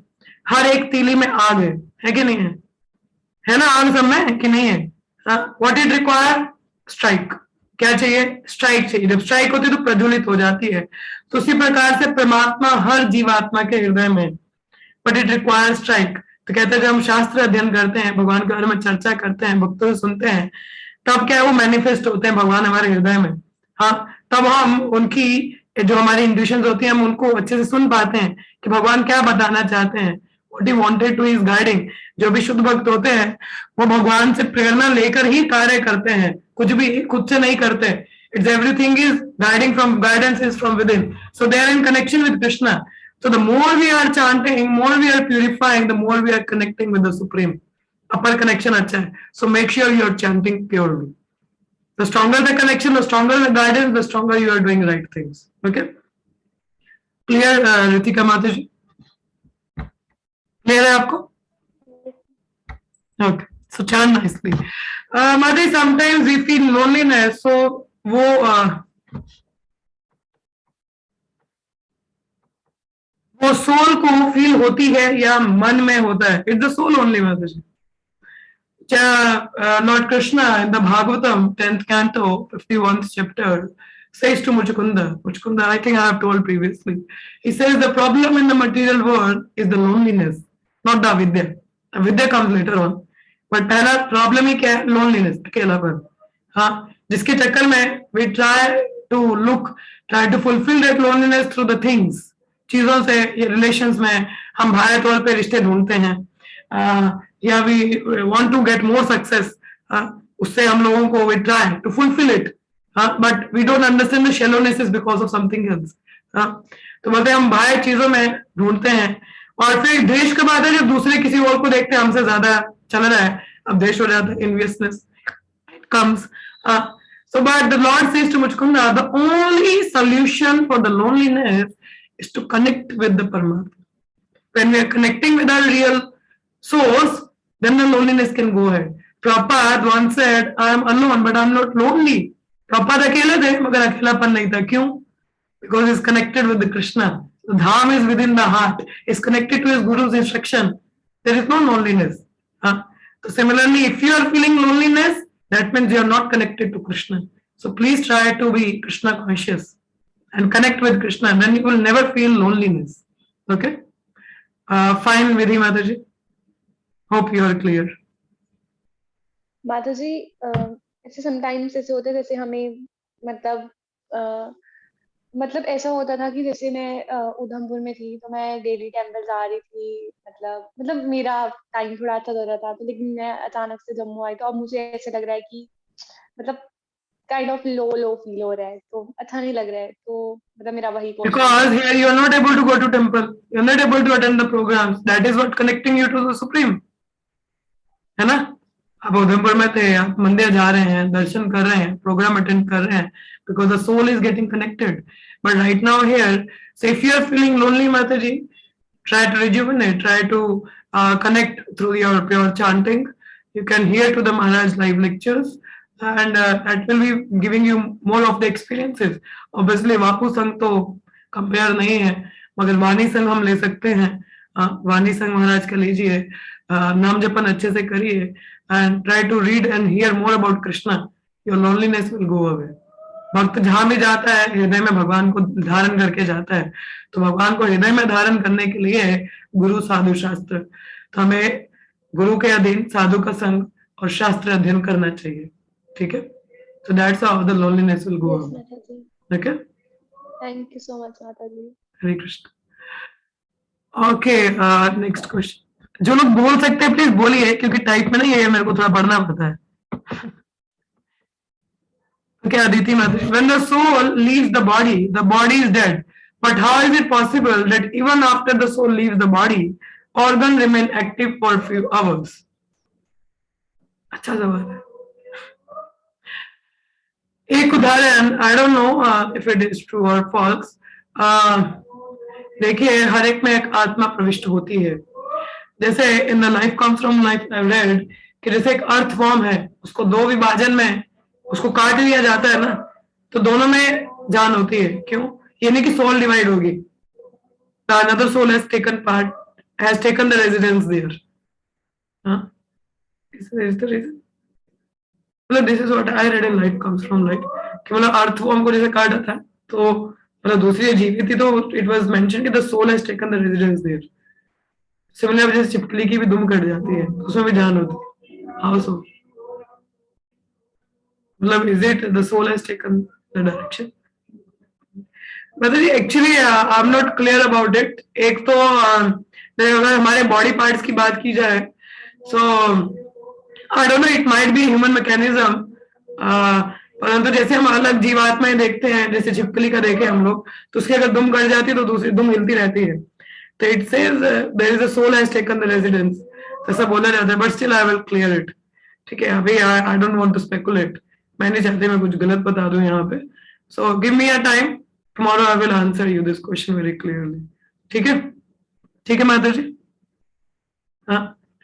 हर एक तीली में आग है कि नहीं है? है ना आग सब में कि नहीं है? What it require? स्ट्राइक. क्या चाहिए? स्ट्राइक चाहिए. जब स्ट्राइक होती है तो प्रज्वलित हो जाती है. तो उसी प्रकार से परमात्मा हर जीवात्मा के हृदय में, बट इट रिक्वायर स्ट्राइक. तो कहते हैं जब हम शास्त्र अध्ययन करते हैं, भगवान के बारे में चर्चा करते हैं, भक्तों से सुनते हैं, तब क्या है वो मैनिफेस्ट होते हैं भगवान हमारे हृदय में. हाँ, तब हम उनकी जो हमारी इंट्यूशंस होती हैं हम उनको अच्छे से सुन पाते हैं कि भगवान क्या बताना चाहते हैं. What he wanted two is guiding. जो भी शुद्ध भक्त होते हैं वो भगवान से प्रेरणा लेकर ही कार्य करते हैं, कुछ भी खुद से नहीं करते. It's everything is guiding from, guidance is from within. So they are in connection with Krishna. So the more we are chanting, more we are purifying, the more we are connecting with the Supreme. Upper connection अच्छा है. So make sure you are chanting purely. The stronger the connection, the stronger the guidance, the stronger you are doing right things. Okay? Clear, Ritika Mataji? Clear है आपको? Okay. So chant nicely. Mataji, sometimes we feel loneliness. So वो soul को feel होती है या मन में होता है? It's the soul only. Lord Krishna in the Bhagavatam 10th canto 51st chapter says to Muchukunda, I think I have told previously, he says the problem in the material world is the loneliness, not the avidya. Avidya comes later on, but पहला problem ही क्या है? loneliness, अकेलापन. हाँ, जिसके चक्कर में we try to fulfill that loneliness through the things. चीजों से, रिलेशंस में हम भाई तौर पे रिश्ते ढूंढते हैं, या we want to get more success, उससे हम लोगों को we try to fulfil it, but we don't understand the shallowness is because of something else. तो बोलते हम भाई चीजों में ढूंढते हैं, और फिर देश के बाद है जब दूसरे किसी और को देखते हैं हमसे ज्यादा चल रहा है, अब देश हो जाता है, इन्वेस्टनेस comes. So but the Lord says to Muchukunda, the only solution for the loneliness is to connect with the Paramatma. When we are connecting with our real source, then the loneliness can go ahead. Prabhupada once said, I am alone, but I am not lonely. Prabhupada अकेले थे, मगर अकेलापन नहीं था. क्यों? Because he is connected with the Krishna. The Dham is within the heart. Is connected to his Guru's instruction. There is no loneliness. So similarly, if you are feeling loneliness, that means you are not connected to Krishna. So please try to be Krishna conscious and connect with Krishna, and then you will never feel loneliness. Okay? Fine, Vidhi Mataji. Hope you are clear. माताजी, ऐसे sometimes ऐसे होते जैसे हमें मतलब ऐसा होता था कि जैसे मैं उधमपुर में थी तो मैं डेली टेम्पल जा रही थी, मतलब मेरा टाइम थोड़ा अच्छा चल रहा था. तो लेकिन मैं अचानक से जम्मू आई तो अब मुझे ऐसे लग रहा है कि मतलब काइंड ऑफ लो फील हो रहा है, तो अच्छा नहीं लग रहा है. तो मतलब मेरा वही because here you are not able to go to temple, you are not able to attend the programs. That is what connecting you to the Supreme. है ना? आप उधमपुर में थे, आप मंदिर जा रहे हैं, दर्शन कर रहे हैं, प्रोग्राम अटेंड कर रहे हैं, because the soul is getting connected. But right now here, so if you are feeling lonely, Mataji, try to rejuvenate, try to connect through your pure chanting. You can hear to the Maharaj live lectures, and that will be giving you more of the experiences. Obviously, Vapu Sangh तो compare नहीं है, मगर वाणी संघ हम ले सकते हैं. वाणी संघ महाराज का लीजिए, नाम जपन अच्छे से करिए, and try to read and hear more about Krishna. Your loneliness will go away. भक्त जहां भी जाता है हृदय में भगवान को धारण करके जाता है, तो भगवान को हृदय में धारण करने के लिए गुरु साधु शास्त्र. तो हमें गुरु के अधीन साधु का संग और शास्त्र अध्ययन करना चाहिए. ठीक है? So that's how the loneliness will go away. Okay? Thank you so much, Mataji. Hare Krishna. Okay, next question. जो लोग बोल सकते हैं प्लीज बोलिए, क्योंकि टाइप में नहीं है, मेरे को थोड़ा पढ़ना पड़ता है. Okay, Aditi Mataji. When the soul leaves the body is dead. But how is it possible that even after the soul leaves the body, organ remain active for few hours? अच्छा सवाल है. एक उदाहरण, I don't know if it is true or false. देखिए, हर एक में एक आत्मा प्रविष्ट होती है. जैसे in the life comes from life I read कि जैसे एक अर्थ फॉर्म है, उसको दो विभाजन में उसको काट लिया जाता है ना, तो दोनों में जान होती है. क्यों? ये नहीं कि सोल डिवाइड होगी. The another soul has taken the residence there. Is the reason? मतलब this is what I read in life comes from light कि मतलब अर्थ फॉर्म को जैसे काटा था तो मतलब दूसरी जीवित थी तो it was mentioned कि the soul has taken the residence there. Similar जैसे छिपकली की भी दुम कट जाती है, उसमें भी जान होती है. How so? मतलब is it the soul has taken the direction? मतलब actually I am not clear about it. एक तो अगर हमारे बॉडी पार्ट्स की बात की जाए, so I don't know, it might be human mechanism, परंतु जैसे हम अलग जीवात्माएं देखते हैं, जैसे छिपकली का देखे हम लोग, तो उसकी अगर दुम कट जाती है तो दूसरी दुम हिलती रहती है. तो it says there is a soul has taken the residence, ऐसा बोला जाता है. But still I will clear it. ठीक है, अभी I don't want to speculate. मैं नहीं चाहती मैं कुछ गलत बता दूं यहाँ पे. So give me a time, tomorrow I will answer you this question very clearly. ठीक है, ठीक है माता जी. हाँ,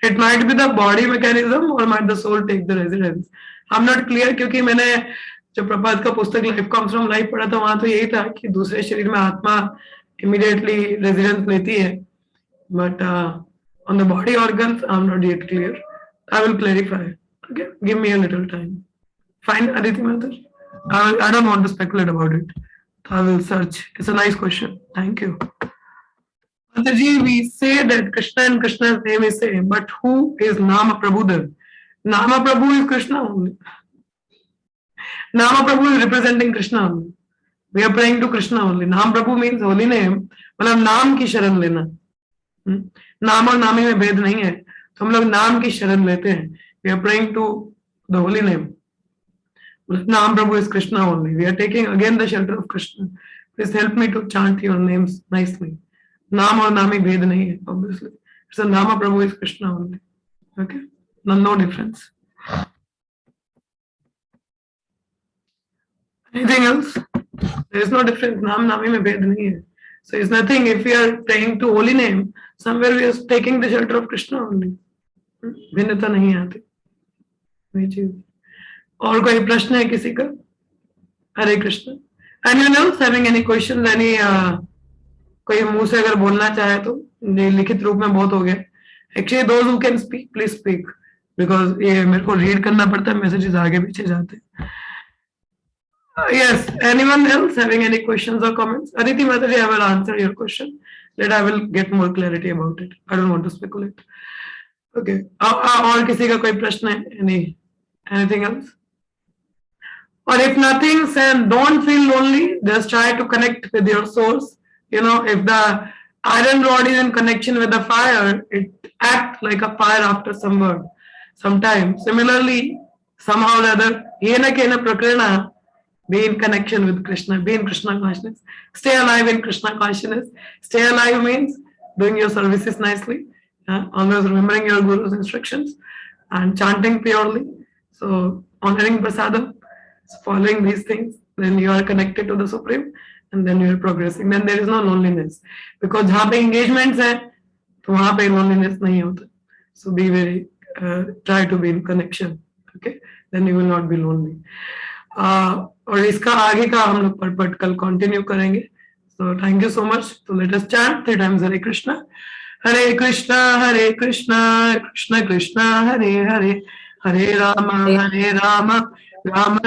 it might be the body mechanism or might the soul take the residence. I'm not clear क्योंकि मैंने जब प्रभात का पुस्तक लाइफ कम्स फ्रॉम लाइफ पढ़ा था, वहां तो यही था कि दूसरे शरीर में आत्मा immediately रेजिडेंस लेती है. But on the body organs I'm not yet clear. I will clarify. Okay, give me a little time. Fine, Aditi Matar. I don't want to speculate about it. I will search. It's a nice question. Thank you. Mataji, we say that Krishna and Krishna's name is same, but who is Nama Prabhu then? Nama Prabhu is Krishna only. Nama Prabhu is representing Krishna only. We are praying to Krishna only. Nam Prabhu means holy name. मतलब नाम की शरण लेना. नाम और नामी में भेद नहीं है, तो हम लोग नाम की शरण लेते हैं. We are praying to the holy name. Nam Prabhu is Krishna only. We are taking again the shelter of Krishna. Please help me to chant your names nicely. Naam और नामी भेद नहीं है, obviously. So Nama Prabhu is Krishna only. Okay? No difference. Anything else? There is no difference. नाम नामी में भेद नहीं है. So it's nothing if we are praying to holy name. Somewhere we are taking the shelter of Krishna only. भिन्नता नहीं आती. ये चीज. और कोई प्रश्न है किसी का? हरे Krishna. Anyone else having any questions? Any कोई मुंह से अगर बोलना चाहे तो लिखित रूप में बहुत हो गया. Actually those who can speak, please speak, because ये मेरे को रीड करना पड़ता है, मैसेजेस आगे पीछे जाते हैं. Yes, anyone else having any questions or comments? Aditi Mataji, I will answer your question. That I will get more clarity about it. I don't want to speculate. Okay. और किसी का कोई प्रश्न है? Anything else? Or if nothing, then don't feel lonely. Just try to connect with your source. You know, if the iron rod is in connection with the fire, it acts like a fire after some word. Sometimes, similarly, somehow or other, yena kena prakarana, be in connection with Krishna, be in Krishna consciousness. Stay alive in Krishna consciousness. Stay alive means doing your services nicely, always remembering your Guru's instructions and chanting purely. So, honoring prasadam, following these things, then you are connected to the Supreme and then you are progressing. Then there is no loneliness. Because जहाँ पे engagements है, तो वहाँ पे loneliness नहीं होता. So be very, try to be in connection. Okay? Then you will not be lonely. और इसका आगे का हम लोग पढ़ कल continue करेंगे. So thank you so much. So let us chant 3 times Hare Krishna. Hare Krishna, Hare Krishna, Krishna Krishna, Hare Hare, Hare Rama, Rama Rama,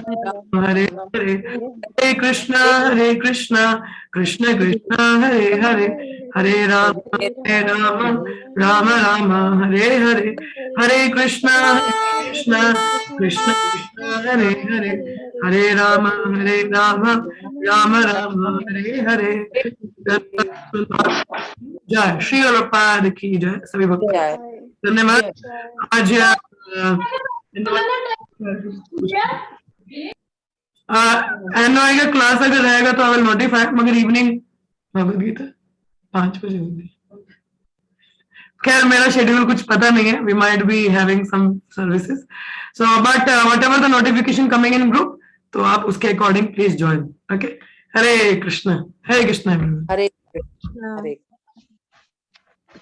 Hare Hare, Hare Krishna, Krishna Krishna, Hare Hare, Hare Rama, Rama Rama, Hare Hare, Hare Krishna, Krishna Krishna, Hare Hare, Hare Rama, Rama Rama, Hare Hare. जय श्री प्रभुपाद की जय. सभी भक्त धन्यवाद. आज NY का class अगर रहेगा तो आई विल नोटिफाई, मगर इवनिंग भगवद गीता 5 बजे होगी. खैर मेरा शेड्यूल कुछ पता नहीं है, we might be having some services, so but whatever the notification coming in group, तो आप उसके according please join. Okay, Hare Krishna. Hare Krishna. Hare Krishna. Hare